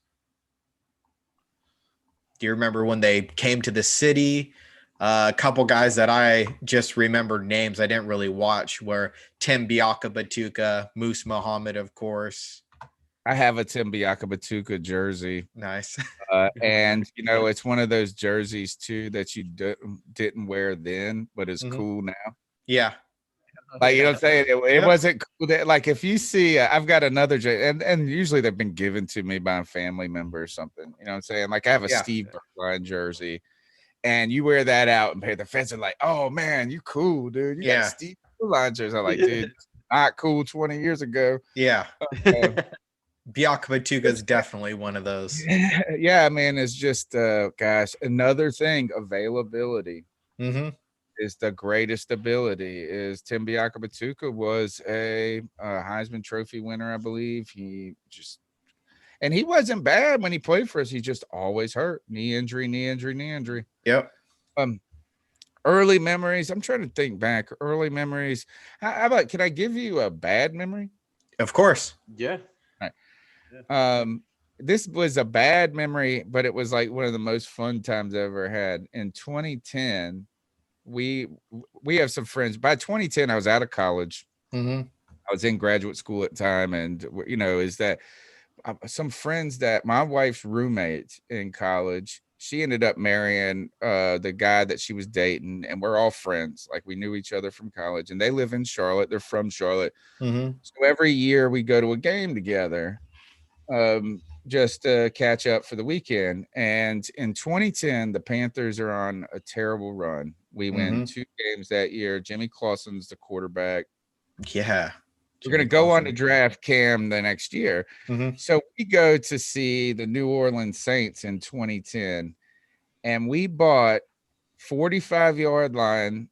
Do you remember when they came to the city? A couple guys that I just remembered names I didn't really watch were Tim Biakabatuka, Moose Muhammad, of course. I have a Tim Biakabatuka jersey. Nice. And, it's one of those jerseys, too, that you didn't wear then, but is cool now. Yeah. Like, you know what I'm saying? It wasn't cool. Like, if you see, I've got another jersey, and usually they've been given to me by a family member or something. You know what I'm saying? Like, I have a Steve Bergline jersey, and you wear that out, and the fans are like, oh, man, you cool, dude. You got a Steve Bergline jersey. I'm like, dude, not cool 20 years ago. Yeah. Biakabatuka is definitely one of those. Yeah, man, it's just, gosh, another thing, availability. Is the greatest ability. Is Tim Biakabatuka was a Heisman Trophy winner, I believe. He wasn't bad when he played for us. He just always hurt. Knee injury. Yep. Early memories. I'm trying to think back. Early memories. How about, can I give you a bad memory? Of course. Yeah. All right. This was a bad memory, but it was like one of the most fun times I ever had. In 2010, we have some friends. By 2010, I was out of college. Mm-hmm. I was in graduate school at the time, and is that some friends that my wife's roommate in college, she ended up marrying the guy that she was dating, and we're all friends. Like, we knew each other from college, and they live in Charlotte. They're from Charlotte. Mm-hmm. So every year we go to a game together, just to catch up for the weekend. And in 2010, the Panthers are on a terrible run. We win 2 games that year. Jimmy Clausen's the quarterback. Yeah. We're going to go on to draft Cam the next year. Mm-hmm. So we go to see the New Orleans Saints in 2010, and we bought 45-yard line,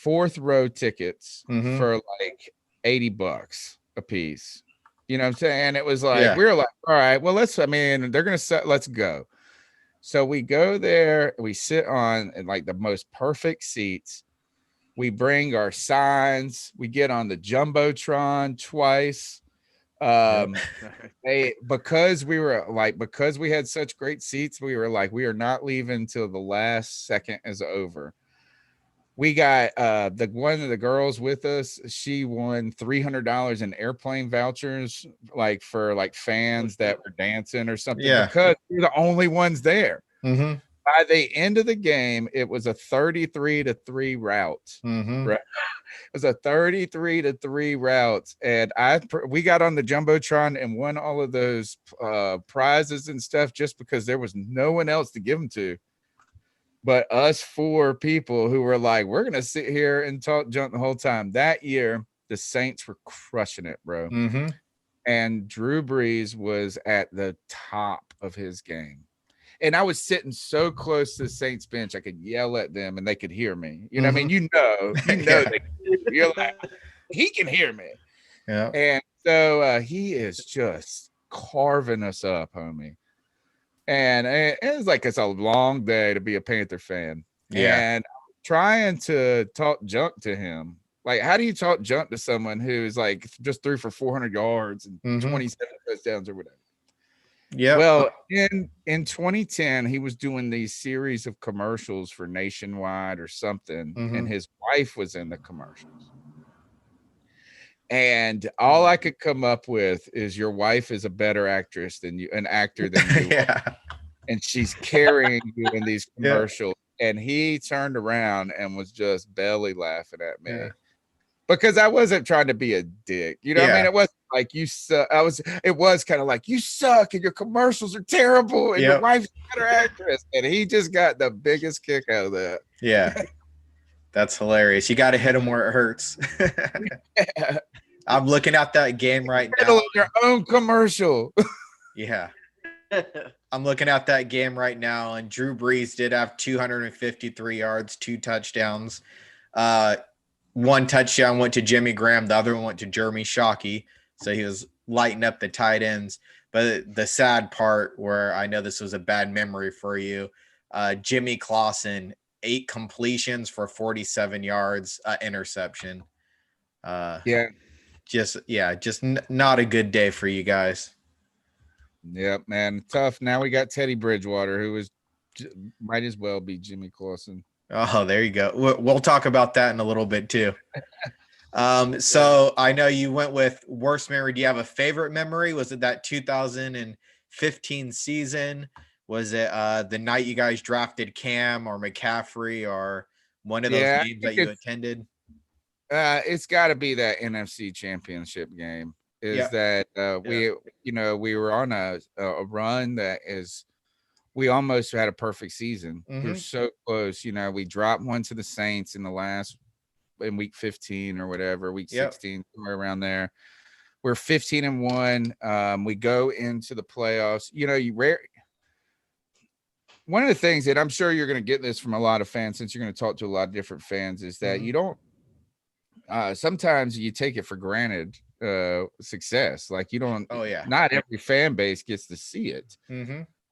4th row tickets for like $80 a piece. You know what I'm saying? And it was like, we were like, all right, well, they're going to set, let's go. So we go there, we sit on like the most perfect seats. We bring our signs. We get on the Jumbotron twice. Because we had such great seats, we were like, we are not leaving till the last second is over. We got one of the girls with us. She won $300 in airplane vouchers, like for like fans that were dancing or something. Yeah, because we're the only ones there. Mm-hmm. By the end of the game, it was a 33-3 route. Mm-hmm. Right? It was a 33-3 route, and we got on the Jumbotron and won all of those prizes and stuff just because there was no one else to give them to, but us 4 people who were like, we're gonna sit here and talk junk the whole time. That year, the Saints were crushing it, bro. Mm-hmm. And Drew Brees was at the top of his game. And I was sitting so close to the Saints bench, I could yell at them and they could hear me. You know what I mean? You know, you're like, he can hear me. Yeah. And so he is just carving us up, homie. And it's a long day to be a Panther fan. Yeah. And I'm trying to talk junk to him. Like, how do you talk junk to someone who's like just threw for 400 yards and 27 touchdowns or whatever? Yeah. Well, in 2010, he was doing these series of commercials for Nationwide or something, and his wife was in the commercials. And all I could come up with is your wife is a better actress than you, an actor than you. Yeah. And she's carrying you in these commercials. Yeah. And he turned around and was just belly laughing at me. Yeah. Because I wasn't trying to be a dick. You know what I mean? It wasn't like you suck. It was kind of like, you suck and your commercials are terrible and your wife's a better actress. And he just got the biggest kick out of that. Yeah. That's hilarious. You got to hit him where it hurts. Yeah. I'm looking at that game right now. Your own commercial. Yeah. I'm looking at that game right now, and Drew Brees did have 253 yards, 2 touchdowns. 1 touchdown went to Jimmy Graham. The other one went to Jeremy Shockey. So he was lighting up the tight ends. But the sad part, where I know this was a bad memory for you, Jimmy Clausen, 8 completions for 47 yards, interception. Just not a good day for you guys. Yep, man, tough. Now we got Teddy Bridgewater, who might as well be Jimmy Clausen. Oh, there you go. We'll talk about that in a little bit too. So I know you went with worst memory. Do you have a favorite memory? Was it that 2015 season? Was it the night you guys drafted Cam or McCaffrey, or one of those games that you attended? It's got to be that NFC Championship game. We were on a run that is. We almost had a perfect season. We're so close. We dropped one to the Saints in week 15 or whatever, week 16, somewhere around there. We're 15-1. We go into the playoffs. One of the things that I'm sure you're going to get this from a lot of fans, since you're going to talk to a lot of different fans, is that you don't. Sometimes you take it for granted success. Like, you don't. Oh yeah. Not every fan base gets to see it.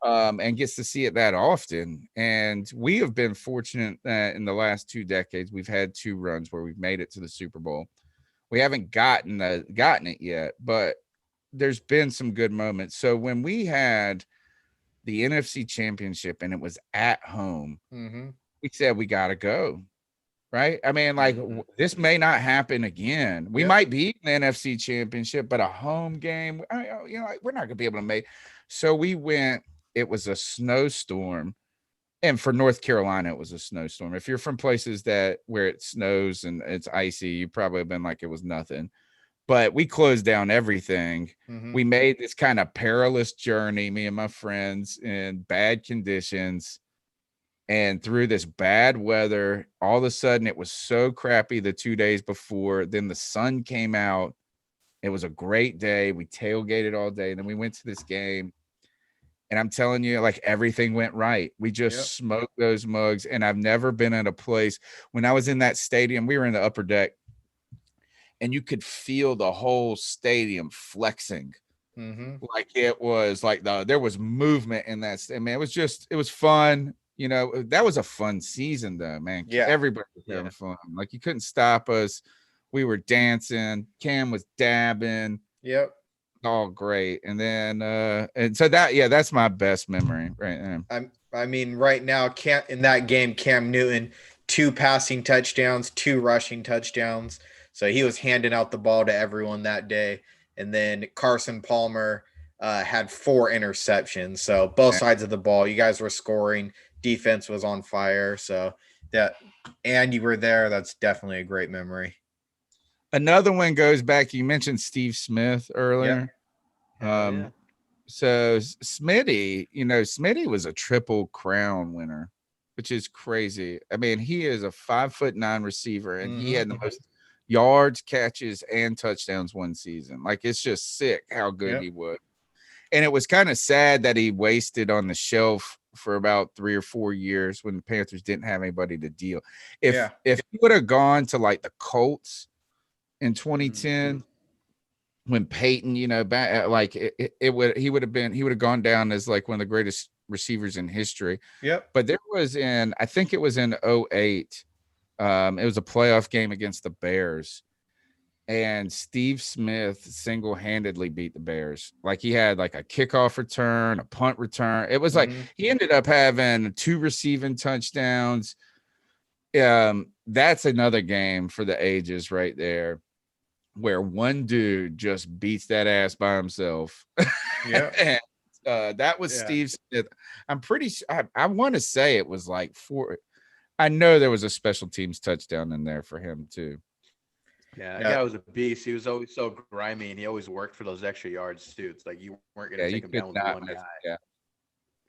And gets to see it that often. And we have been fortunate that in the last 2 decades, we've had 2 runs where we've made it to the Super Bowl. We haven't gotten it yet, but there's been some good moments. So when we had the NFC Championship and it was at home, we said, we got to go. right? I mean, like this may not happen again. We might be in the NFC Championship, but a home game, we're not gonna be able to make. So we went. It was a snowstorm, and for North Carolina, it was a snowstorm. If you're from places where it snows and it's icy, you probably have been like it was nothing. But we closed down everything. We made this kind of perilous journey, me and my friends, in bad conditions. And through this bad weather, all of a sudden it was so crappy the 2 days before. Then the sun came out. It was a great day. We tailgated all day. And then we went to this game. And I'm telling you, like everything went right. We just smoked those mugs. And I've never been at a place when I was in that stadium. We were in the upper deck. And you could feel the whole stadium flexing. Like it was like there was movement in that. I mean, it was fun. You know, that was a fun season though, man. Yeah. Everybody was having fun. Like you couldn't stop us. We were dancing. Cam was dabbing. Yep. All great. And then, and so that's my best memory right there. I mean, right now, in that game, Cam Newton, 2 passing touchdowns, 2 rushing touchdowns. So he was handing out the ball to everyone that day. And then Carson Palmer had 4 interceptions. So both sides of the ball, you guys were scoring. Defense was on fire. So and you were there. That's definitely a great memory. Another one goes back. You mentioned Steve Smith earlier. So Smitty was a Triple Crown winner, which is crazy. I mean, he is a 5'9" receiver, and he had the most yards, catches, and touchdowns one season. Like it's just sick how good he was. And it was kind of sad that he wasted on the shelf for about 3 or 4 years when the Panthers didn't have anybody to deal. If he would have gone to like the Colts in 2010, when Peyton, he would have gone down as like one of the greatest receivers in history. But I think it was in 2008. It was a playoff game against the Bears. And Steve Smith single-handedly beat the Bears. Like he had like a kickoff return, a punt return. It was like he ended up having 2 receiving touchdowns. That's another game for the ages right there, where one dude just beats that ass by himself. And that was Steve Smith. I'm pretty sure I want to say it was like 4. I know there was a special teams touchdown in there for him too. Yeah, that guy was a beast. He was always so grimy, and he always worked for those extra yards too. It's like you weren't going to take him down with one guy.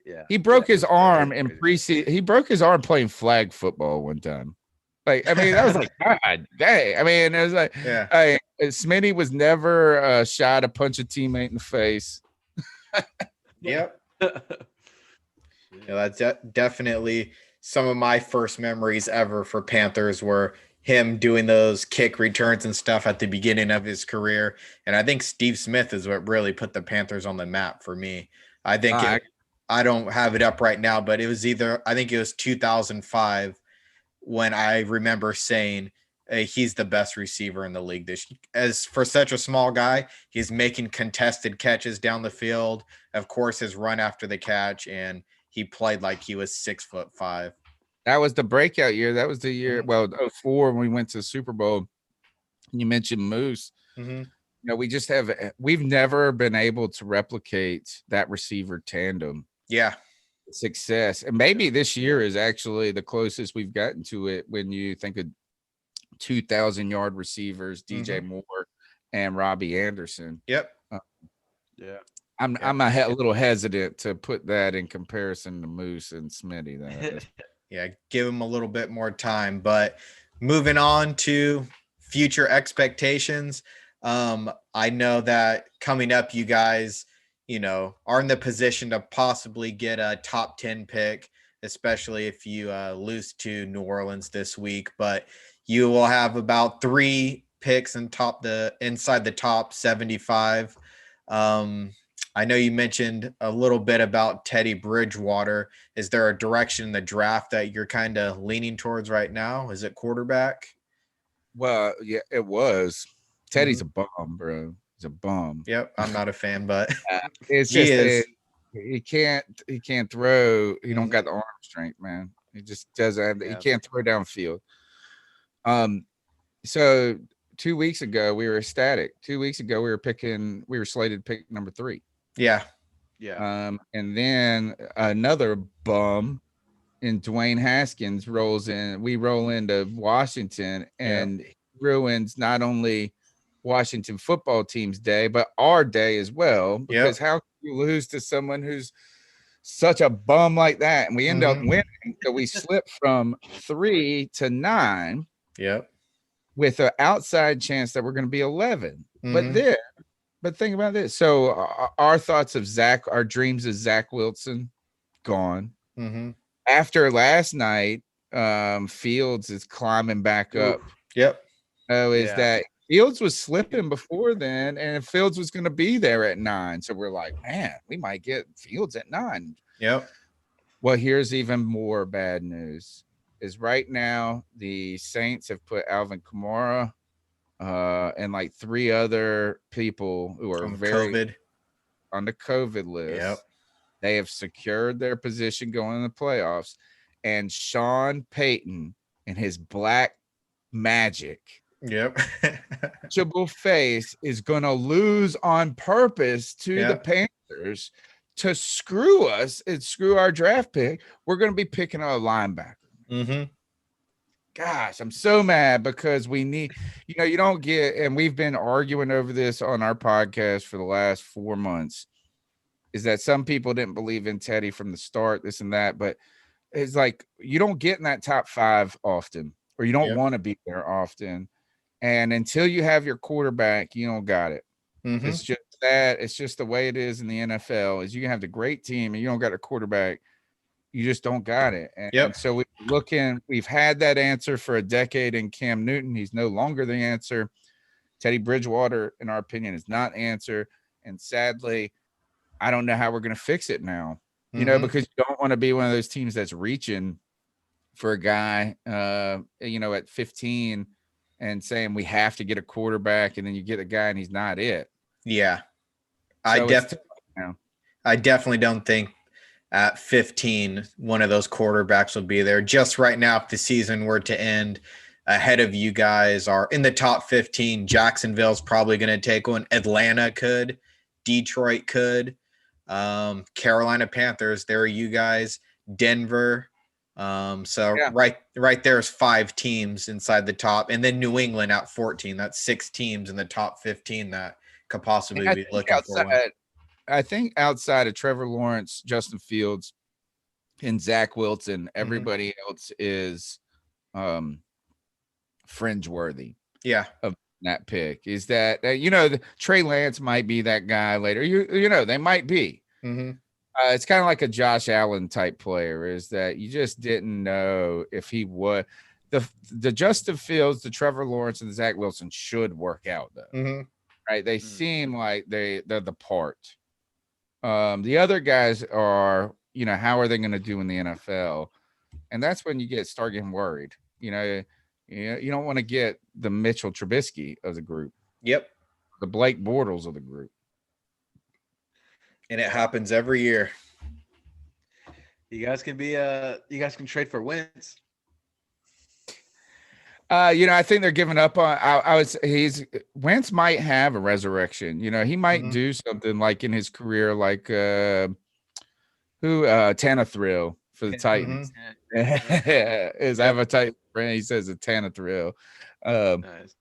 Yeah. He broke his arm in preseason. He broke his arm playing flag football one time. Like, I mean, that was like, God dang. I mean, it was like, Smitty was never shy to punch a teammate in the face. That's definitely some of my first memories ever for Panthers were him doing those kick returns and stuff at the beginning of his career. And I think Steve Smith is what really put the Panthers on the map for me. I think I don't have it up right now, but it was I think it was 2005 when I remember saying he's the best receiver in the league this year. As for such a small guy, he's making contested catches down the field. Of course, his run after the catch, and he played like he was 6'5". That was the breakout year. That was the year, 2004 when we went to the Super Bowl. You mentioned Moose. We've never been able to replicate that receiver tandem. Success. And maybe this year is actually the closest we've gotten to it when you think of 2,000-yard receivers, DJ Moore and Robbie Anderson. I'm a little hesitant to put that in comparison to Moose and Smitty, though. Give him a little bit more time. But moving on to future expectations, I know that coming up, you guys, are in the position to possibly get a top 10 pick, especially if you lose to New Orleans this week. But you will have about 3 picks inside the top 75. I know you mentioned a little bit about Teddy Bridgewater. Is there a direction in the draft that you're kind of leaning towards right now? Is it quarterback? Well, yeah, it was. Teddy's a bum, bro. He's a bum. Yep, I'm not a fan, but it's just he can't throw. He don't got the arm strength, man. He just doesn't. He can't throw downfield. So 2 weeks ago we were ecstatic. 2 weeks ago we were slated to pick number 3. Yeah. And then another bum in Dwayne Haskins rolls in. We roll into Washington and ruins not only Washington football team's day, but our day as well. Because how can you lose to someone who's such a bum like that? And we end up winning. So we slip from 3 to 9. Yep. With an outside chance that we're going to be 11. But think about this. So our thoughts of Zach, our dreams of Zach Wilson, gone. After last night, Fields is climbing back up. Yep. Oh, that Fields was slipping before then, and Fields was going to be there at 9. So we're like, man, we might get Fields at 9. Yep. Well, here's even more bad news. Is right now the Saints have put Alvin Kamara and like 3 other people who are on the COVID list. Yep. They have secured their position going in the playoffs, and Sean Payton and his black magic face is going to lose on purpose to the Panthers to screw us and screw our draft pick. We're going to be picking a linebacker. Gosh, I'm so mad because we need, you don't get, and we've been arguing over this on our podcast for the last 4 months, is that some people didn't believe in Teddy from the start, this and that, but it's like you don't get in that top 5 often, or you don't want to be there often. And until you have your quarterback, you don't got it. It's just that. It's just the way it is in the NFL. Is you can have the great team and you don't got a quarterback. You just don't got it. And so we've had that answer for a decade in Cam Newton. He's no longer the answer. Teddy Bridgewater, in our opinion, is not answer. And sadly, I don't know how we're going to fix it now, because you don't want to be one of those teams that's reaching for a guy, at 15 and saying we have to get a quarterback, and then you get a guy and he's not it. Yeah. So I definitely don't think at 15, one of those quarterbacks will be there. Just right now, if the season were to end ahead of you guys are in the top 15, Jacksonville's probably going to take one. Atlanta could. Detroit could. Carolina Panthers, there are you guys. Denver. Right there's 5 teams inside the top. And then New England at 14. That's 6 teams in the top 15 that could possibly be looking for one. I think outside of Trevor Lawrence, Justin Fields, and Zach Wilson, everybody else is fringe worthy. Yeah. Of that pick is that Trey Lance might be that guy later. They might be. It's kind of like a Josh Allen type player. Is that you just didn't know if he would. The Justin Fields, the Trevor Lawrence, and the Zach Wilson should work out though. Right? They seem like they're the part. The other guys are, how are they going to do in the NFL? And that's when you start getting worried. You don't want to get the Mitchell Trubisky of the group. Yep. The Blake Bortles of the group. And it happens every year. You guys can trade for Wentz. I think they're giving up on. Wentz might have a resurrection. He might do something like in his career, like Tannehill for the Titans. Is appetite friend? He says a Tannehill. Nice.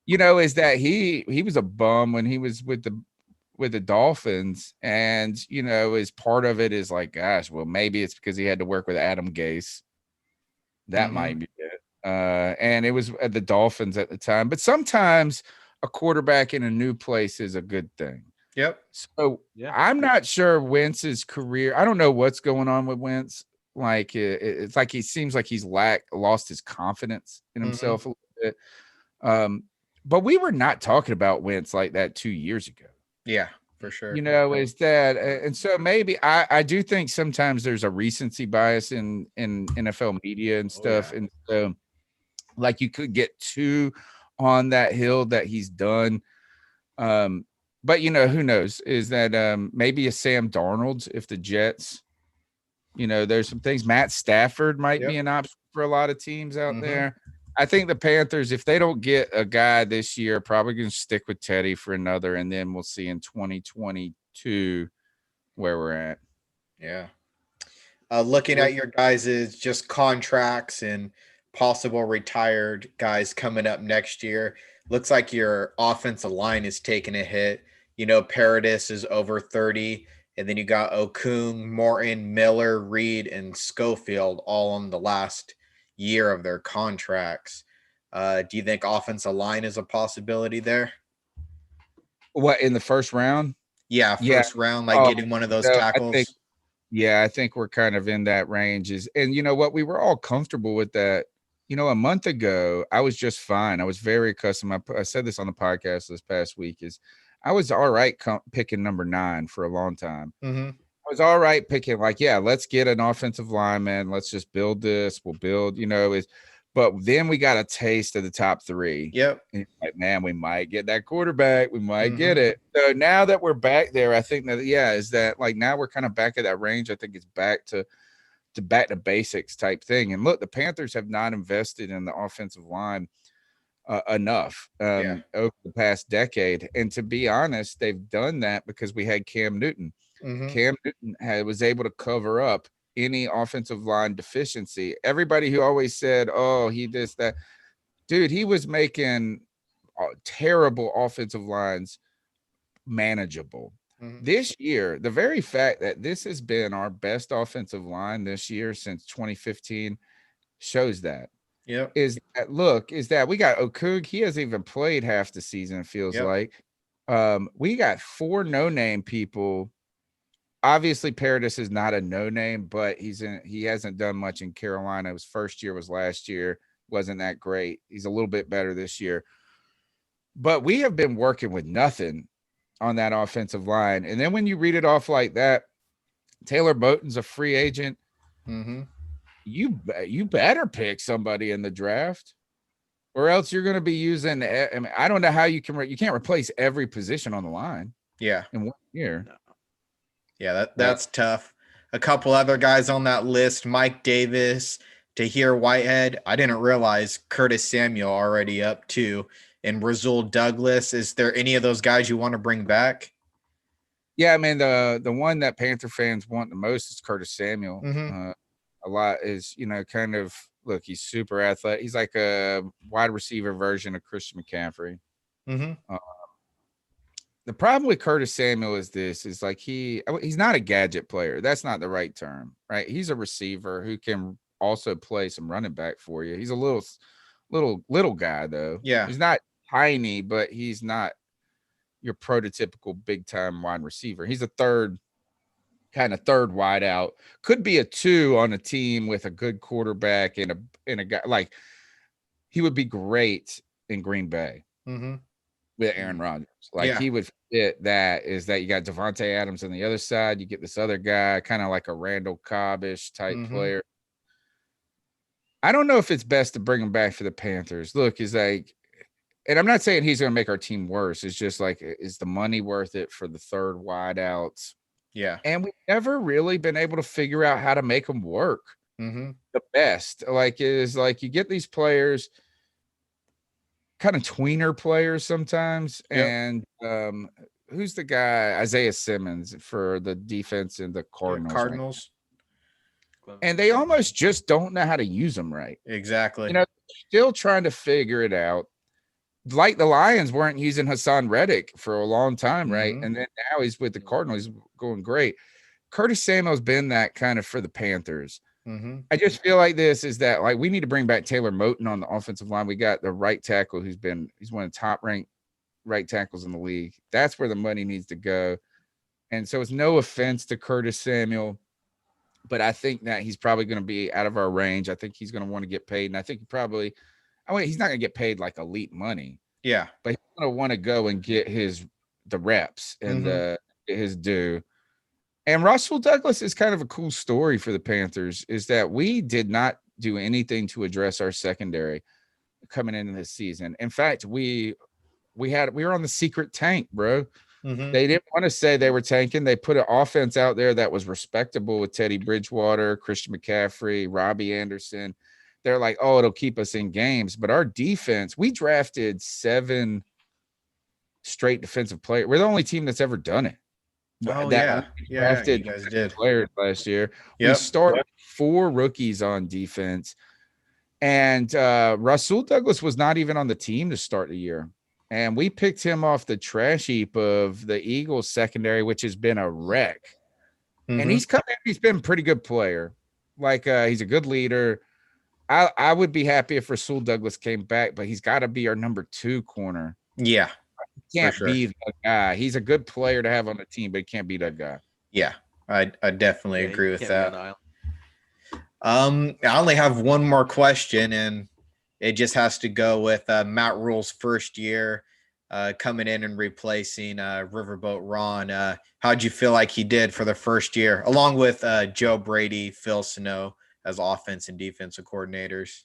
Is that he was a bum when he was with the Dolphins, and as part of it is like, gosh, well, maybe it's because he had to work with Adam Gase. That might be it. And it was at the Dolphins at the time. But sometimes a quarterback in a new place is a good thing. Yep. So I'm not sure Wentz's career. I don't know what's going on with Wentz. Like it's like he seems like he's lost his confidence in himself a little bit. But we were not talking about Wentz like that 2 years ago. Yeah, for sure. Is that, and so maybe I do think sometimes there's a recency bias in NFL media and stuff. And so like you could get too on that hill that he's done. But who knows, is that maybe a Sam Darnold if the Jets, there's some things. Matt Stafford might be an option for a lot of teams out there. I think the Panthers, if they don't get a guy this year, are probably going to stick with Teddy for another, and then we'll see in 2022 where we're at. Yeah. Looking at your guys' just contracts and possible retired guys coming up next year, looks like your offensive line is taking a hit. You know, Paradis is over 30, and then you got Okung, Morton, Miller, Reed, and Schofield all on the last year of their contracts. Do you think offensive line is a possibility there? What, in the first round? Yeah, first round, like getting one of those tackles. I think we're kind of in that range. And you know what? We were all comfortable with that. You know, a month ago, I was just fine. I was very accustomed. I said this on the podcast this past week, is I was all right picking number 9 for a long time. Mm-hmm. I was all right picking, like, yeah, let's get an offensive lineman. Let's just build this. We'll build, but then we got a taste of the top 3. Yep. And like, man, we might get that quarterback. We might get it. So now that we're back there, I think that, is that like now we're kind of back at that range. I think it's back to basics type thing. And look, the Panthers have not invested in the offensive line enough over the past decade. And to be honest, they've done that because we had Cam Newton. Mm-hmm. Cam Newton was able to cover up any offensive line deficiency. Everybody who always said, oh, he this, that, dude, he was making terrible offensive lines manageable. Mm-hmm. This year, the very fact that this has been our best offensive line this year since 2015 shows that. Yep. Is that we got Okung. He hasn't even played half the season, it feels like. We got 4 no-name people. Obviously, Paradis is not a no-name, but he hasn't done much in Carolina. His first year was last year. Wasn't that great. He's a little bit better this year. But we have been working with nothing on that offensive line. And then when you read it off like that, Taylor Moton's a free agent. Mm-hmm. You better pick somebody in the draft, or else you're going to be using. I mean, I don't know how you can't replace every position on the line. Yeah, in 1 year. No. Yeah, that's tough. A couple other guys on that list: Mike Davis, Tahir Whitehead. I didn't realize Curtis Samuel already up too, and Rasul Douglas. Is there any of those guys you want to bring back? Yeah, I mean the one that Panther fans want the most is Curtis Samuel. Mm-hmm. A lot is, kind of, look, he's super athletic. He's like a wide receiver version of Christian McCaffrey. Mm-hmm. The problem with Curtis Samuel is like he's not a gadget player. That's not the right term, right? He's a receiver who can also play some running back for you. He's a little guy though. Yeah. He's not tiny, but he's not your prototypical big time wide receiver. He's a third wide out. Could be a 2 on a team with a good quarterback and a guy like he would be great in Green Bay. Mm-hmm. With Aaron Rodgers. Like he would fit that. Is that you got Devontae Adams on the other side, you get this other guy, kind of like a Randall Cobb-ish type player. I don't know if it's best to bring him back for the Panthers. Look, is like, and I'm not saying he's going to make our team worse. It's just like, is the money worth it for the third wide outs? Yeah. And we've never really been able to figure out how to make them work the best. Like, is like you get these players, kind of tweener players sometimes. Yep. And who's the guy? Isaiah Simmons for the defense in the Cardinals. Right? And they almost just don't know how to use them right. Exactly. Still trying to figure it out. Like the Lions weren't using Hassan Reddick for a long time, right? And then now he's with the Cardinals, he's going great. Curtis Samuel's been that kind of for the Panthers. I just feel like this is that like we need to bring back Taylor Moton on the offensive line. We got the right tackle he's one of the top ranked right tackles in the league. That's where the money needs to go. And so it's no offense to Curtis Samuel, but I think that he's probably going to be out of our range. I think he's going to want to get paid. And I think he's not going to get paid like elite money. Yeah. But he's going to want to go and get the reps and his due. And Rasul Douglas is kind of a cool story for the Panthers, is that we did not do anything to address our secondary coming into this season. In fact, we were on the secret tank, bro. They didn't want to say they were tanking. They put an offense out there that was respectable with Teddy Bridgewater, Christian McCaffrey, Robbie Anderson. they're like, oh, it'll keep us in games. But our defense, we drafted 7 straight defensive players. We're the only team that's ever done it. Oh, that drafted you guys did. Players last year. Yep. We started 4 rookies on defense. And Rasul Douglas was not even on the team to start the year. And we picked him off the trash heap of the Eagles secondary, which has been a wreck. Mm-hmm. And he's been a pretty good player. Like he's a good leader. I would be happy if Rasul Douglas came back, but he's got to be our number 2 corner. Yeah. He can't be that guy. He's a good player to have on the team, but he can't be that guy. Yeah. I definitely agree with that. I only have one more question, and it just has to go with Matt Rule's first year coming in and replacing Riverboat Ron. How'd you feel like he did for the first year, along with Joe Brady, Phil Snow as offense and defensive coordinators?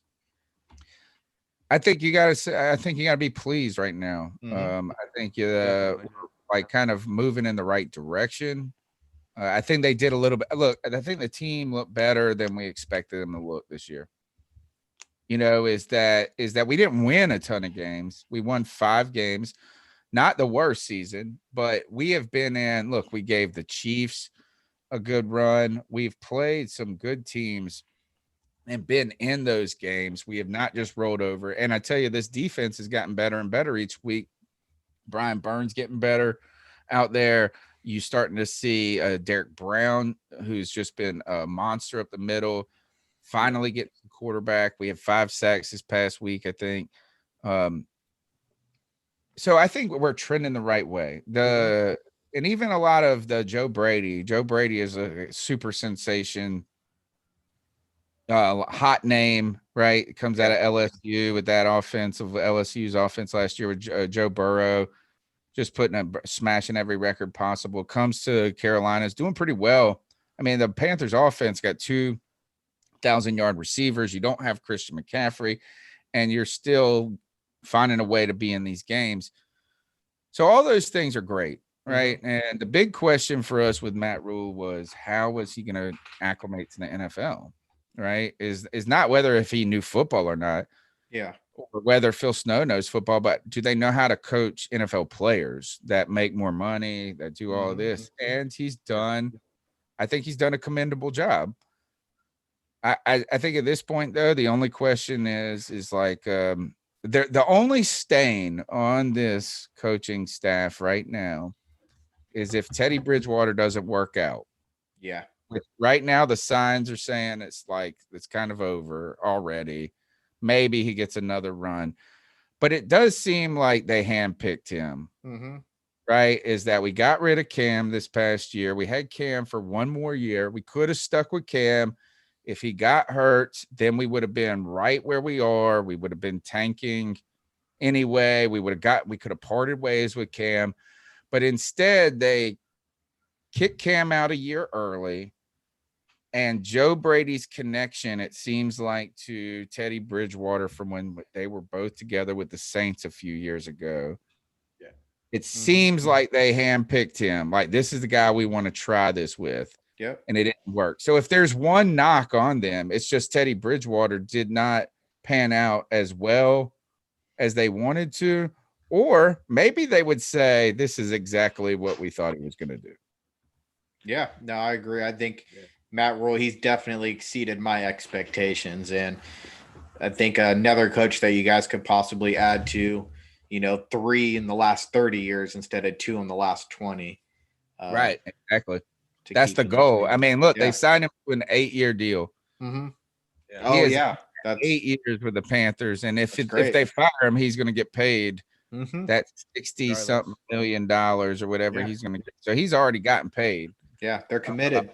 I think you gotta be pleased right now. Mm-hmm. I think we're like kind of moving in the right direction. I think they did a little bit. Look, I think the team looked better than we expected them to look this year. Is that we didn't win a ton of games. We won 5 games, not the worst season, but we have been in. Look, we gave the Chiefs a good run. We've played some good teams and been in those games. We have not just rolled over. And I tell you, this defense has gotten better and better each week. Brian Burns getting better out there. You starting to see Derek Brown, who's just been a monster up the middle, finally getting the quarterback. We have 5 sacks this past week, I think. So I think we're trending the right way. And even a lot of the Joe Brady. Joe Brady is a super sensation, hot name, right? It comes out of LSU with that LSU's offense last year with Joe Burrow. Just smashing every record possible. Comes to Carolina, is doing pretty well. I mean, the Panthers offense got 2,000-yard receivers. You don't have Christian McCaffrey, and you're still finding a way to be in these games. So all those things are great, right? Mm-hmm. And the big question for us with Matt Rule was, how was he going to acclimate to the NFL, right? Is not whether if he knew football or not. Yeah. Or whether Phil Snow knows football, but do they know how to coach NFL players that make more money, that do all of this? And I think he's done a commendable job. I think at this point, though, the only question is like the only stain on this coaching staff right now is if Teddy Bridgewater doesn't work out. Yeah. Right now, the signs are saying it's kind of over already. Maybe he gets another run, but it does seem like they handpicked him, right? Is that we got rid of Cam this past year. We had Cam for 1 more year. We could have stuck with Cam. If he got hurt, then we would have been right where we are. We would have been tanking anyway. We could have parted ways with Cam, but instead they kicked Cam out a year early. And Joe Brady's connection, it seems like, to Teddy Bridgewater from when they were both together with the Saints a few years ago. Yeah. It seems like they handpicked him. Like, this is the guy we want to try this with. Yep. And it didn't work. So if there's one knock on them, it's just Teddy Bridgewater did not pan out as well as they wanted to. Or maybe they would say, this is exactly what we thought he was going to do. Yeah, no, I agree. I think Matt Rule, he's definitely exceeded my expectations. And I think another coach that you guys could possibly add to, 3 in the last 30 years instead of 2 in the last 20. Right, exactly. That's the goal. I mean, look, they signed him to an 8-year deal. Mm-hmm. Yeah. That's 8 years with the Panthers. And if they fire him, he's going to get paid that $60-something million or whatever he's going to get. So he's already gotten paid. Yeah, they're committed.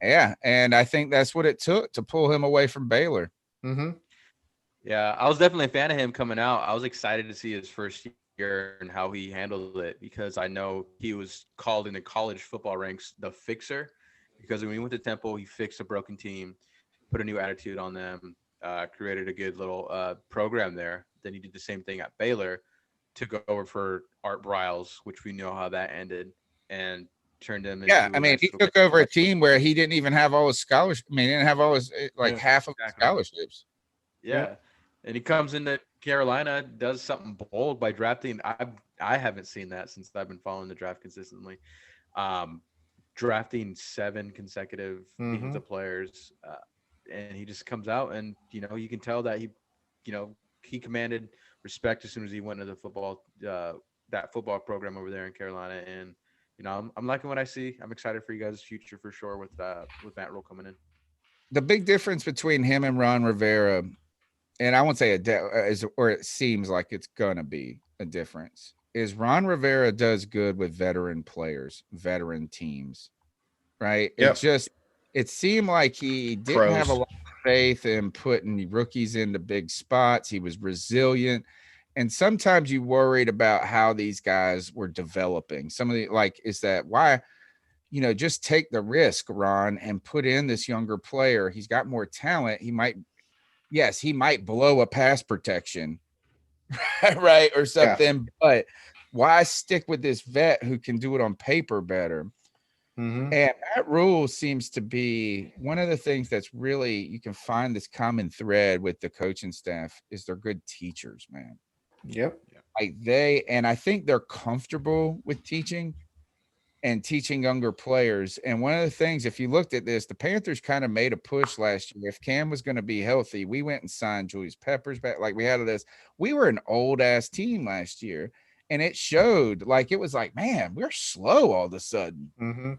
Yeah, and I think that's what it took to pull him away from Baylor. Yeah, I was definitely a fan of him coming out. I was excited to see his first year and how he handled it, because I know he was called in the college football ranks the fixer, because when he went to Temple, he fixed a broken team, put a new attitude on them, created a good little program there. Then he did the same thing at Baylor, took over for Art Briles, which we know how that ended, and turned him into he took over a team where he didn't even have all his scholarships. I mean, he didn't have all his half of his scholarships. Yeah. And he comes into Carolina, does something bold by drafting. I haven't seen that since I've been following the draft consistently. Drafting 7 consecutive defensive players, and he just comes out, and you can tell that he commanded respect as soon as he went into the that football program over there in Carolina. And I'm liking what I see. I'm excited for you guys' future for sure with Matt Rule coming in. The big difference between him and Ron Rivera, and I won't say or it seems like it's gonna be a difference, is Ron Rivera does good with veteran players, veteran teams, right? Yep. It seemed like he didn't have a lot of faith in putting rookies into big spots. He was resilient. And sometimes you worried about how these guys were developing. Some of the is that why, just take the risk, Ron, and put in this younger player. He's got more talent. He might blow a pass protection, right? Or something, but why stick with this vet who can do it on paper better? And that rule seems to be one of the things that's really, you can find this common thread with the coaching staff is they're good teachers, man. Yep. And I think they're comfortable with teaching younger players. And one of the things, if you looked at this, the Panthers kind of made a push last year. If Cam was going to be healthy, we went and signed Julius Peppers back. We were an old ass team last year. And it showed, it was man, we're slow all of a sudden.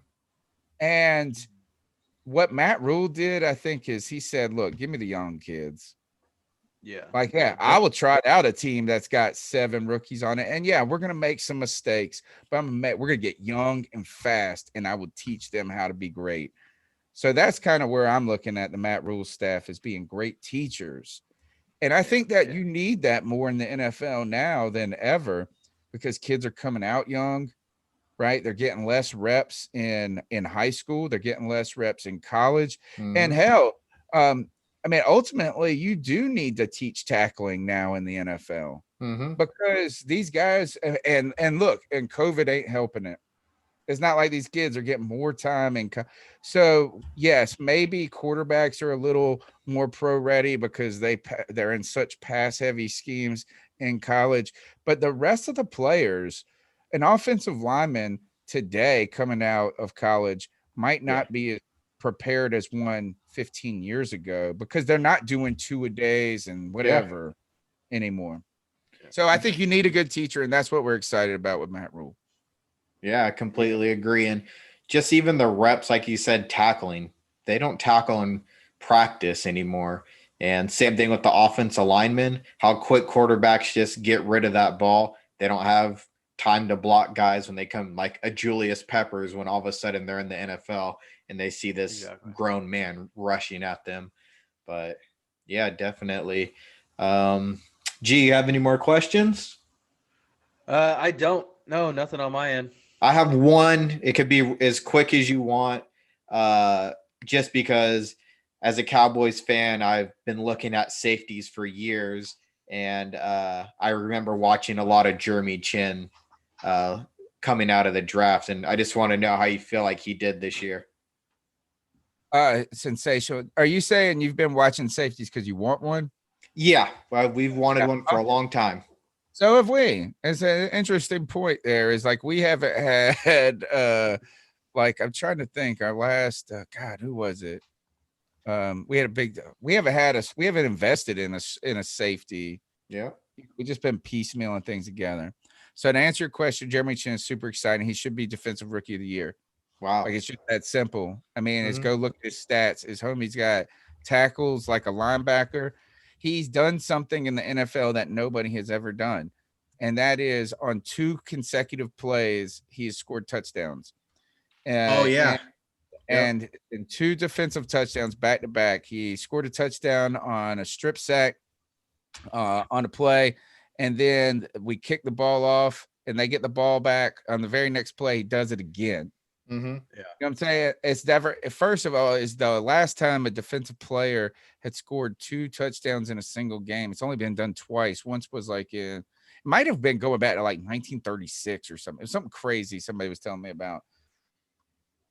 And what Matt Rule did, I think, is he said, look, give me the young kids. Yeah. I will try out a team that's got 7 rookies on it. And we're going to make some mistakes, but we're going to get young and fast, and I will teach them how to be great. So that's kind of where I'm looking at the Matt Rule staff as being great teachers. And I think that you need that more in the NFL now than ever, because kids are coming out young, right? They're getting less reps in high school. They're getting less reps in college. And hell, ultimately, you do need to teach tackling now in the NFL because these guys and look, and COVID ain't helping it. It's not like these kids are getting more time. So yes, maybe quarterbacks are a little more pro ready because they're in such pass heavy schemes in college, but the rest of the players, an offensive lineman today coming out of college might not be prepared as one 15 years ago because they're not doing 2-a-days and whatever anymore. So I think you need a good teacher, and that's what we're excited about with Matt Rule. Yeah, I completely agree. And just even the reps, like you said, tackling, they don't tackle in practice anymore. And same thing with the offensive linemen, how quick quarterbacks just get rid of that ball. They don't have time to block guys when they come, like a Julius Peppers, when all of a sudden they're in the NFL and they see this grown man rushing at them. But yeah, definitely. G, you have any more questions? I don't. No, nothing on my end. I have one. It could be as quick as you want. Just because as a Cowboys fan, I've been looking at safeties for years. And I remember watching a lot of Jeremy Chin coming out of the draft. And I just want to know how you feel like he did this year. Sensational. Are you saying you've been watching safeties because you want one? Yeah, well, we've wanted one for a long time. So have we. It's an interesting point there. Is we haven't had I'm trying to think. Our last who was it? We haven't invested in a safety. Yeah. We've just been piecemealing things together. So to answer your question, Jeremy Chin is super exciting. He should be defensive rookie of the year. Wow. It's just that simple. It's go look at his stats. His homie's got tackles like a linebacker. He's done something in the NFL that nobody has ever done. And that is on 2 consecutive plays, he has scored touchdowns. And in 2 defensive touchdowns back to back, he scored a touchdown on a strip sack on a play. And then we kick the ball off and they get the ball back on the very next play. He does it again. Yeah. You know what I'm saying? It's never, first of all, is the last time a defensive player had scored 2 touchdowns in a single game. It's only been done twice. Once was it might have been going back to 1936 or something. It was something crazy somebody was telling me about.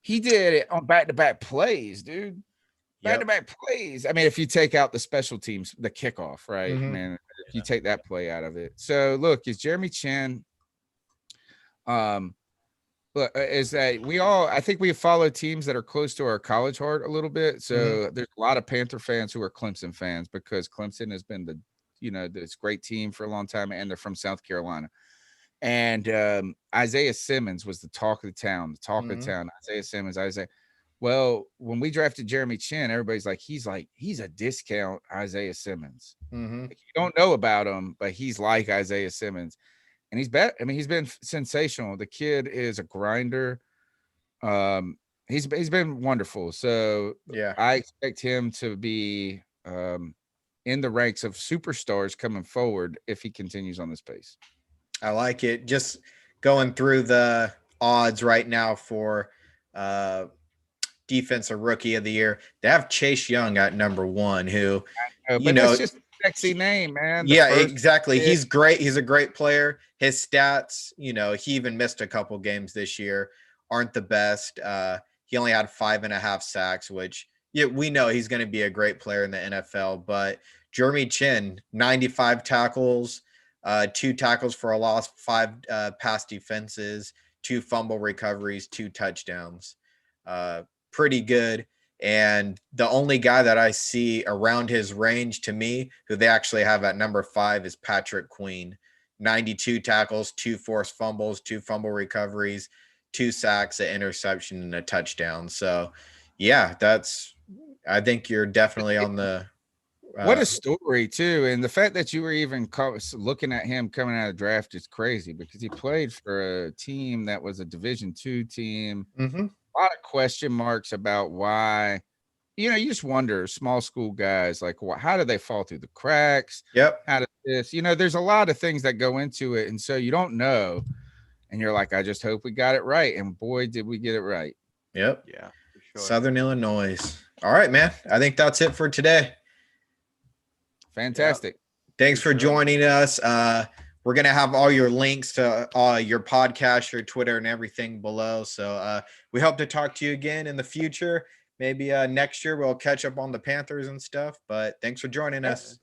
He did it on back-to-back plays, dude. back-to-back plays. I mean, if you take out the special teams, the kickoff, right, man, if you take that play out of it. So look, is Jeremy Chin, is that I think we follow teams that are close to our college heart a little bit. So there's a lot of Panther fans who are Clemson fans because Clemson has been this great team for a long time, and they're from South Carolina. And Isaiah Simmons was the talk of the town, Isaiah Simmons. Well, when we drafted Jeremy Chin, everybody's like, he's a discount Isaiah Simmons. Like, you don't know about him, but he's like Isaiah Simmons. And he's been sensational. The kid is a grinder. He's been wonderful. So I expect him to be in the ranks of superstars coming forward if he continues on this pace. I like it. Just going through the odds right now for defensive rookie of the year. They have Chase Young at number 1, who that's just a sexy name, man. Exactly. He's great. He's a great player. His stats, he even missed a couple games this year, aren't the best. He only had 5.5 sacks, which we know he's going to be a great player in the NFL. But Jeremy Chin, 95 tackles, 2 tackles for a loss, 5 pass defenses, 2 fumble recoveries, 2 touchdowns. Pretty good. And the only guy that I see around his range to me, who they actually have at number 5, is Patrick Queen. 92 tackles, 2 forced fumbles, 2 fumble recoveries, 2 sacks, an interception, and a touchdown. So, I think you're definitely on the. What a story, too. And the fact that you were even looking at him coming out of the draft is crazy because he played for a team that was a Division II team. A lot of question marks about why. You just wonder, small school guys, like, how do they fall through the cracks? Yep. How does this? There's a lot of things that go into it. And so you don't know. And you're like, I just hope we got it right. And boy, did we get it right. Yep. Yeah. For sure. Southern Illinois. All right, man. I think that's it for today. Fantastic. Yep. Thanks for joining us. We're going to have all your links to your podcast, your Twitter, and everything below. So we hope to talk to you again in the future. Maybe next year we'll catch up on the Panthers and stuff. But thanks for joining us.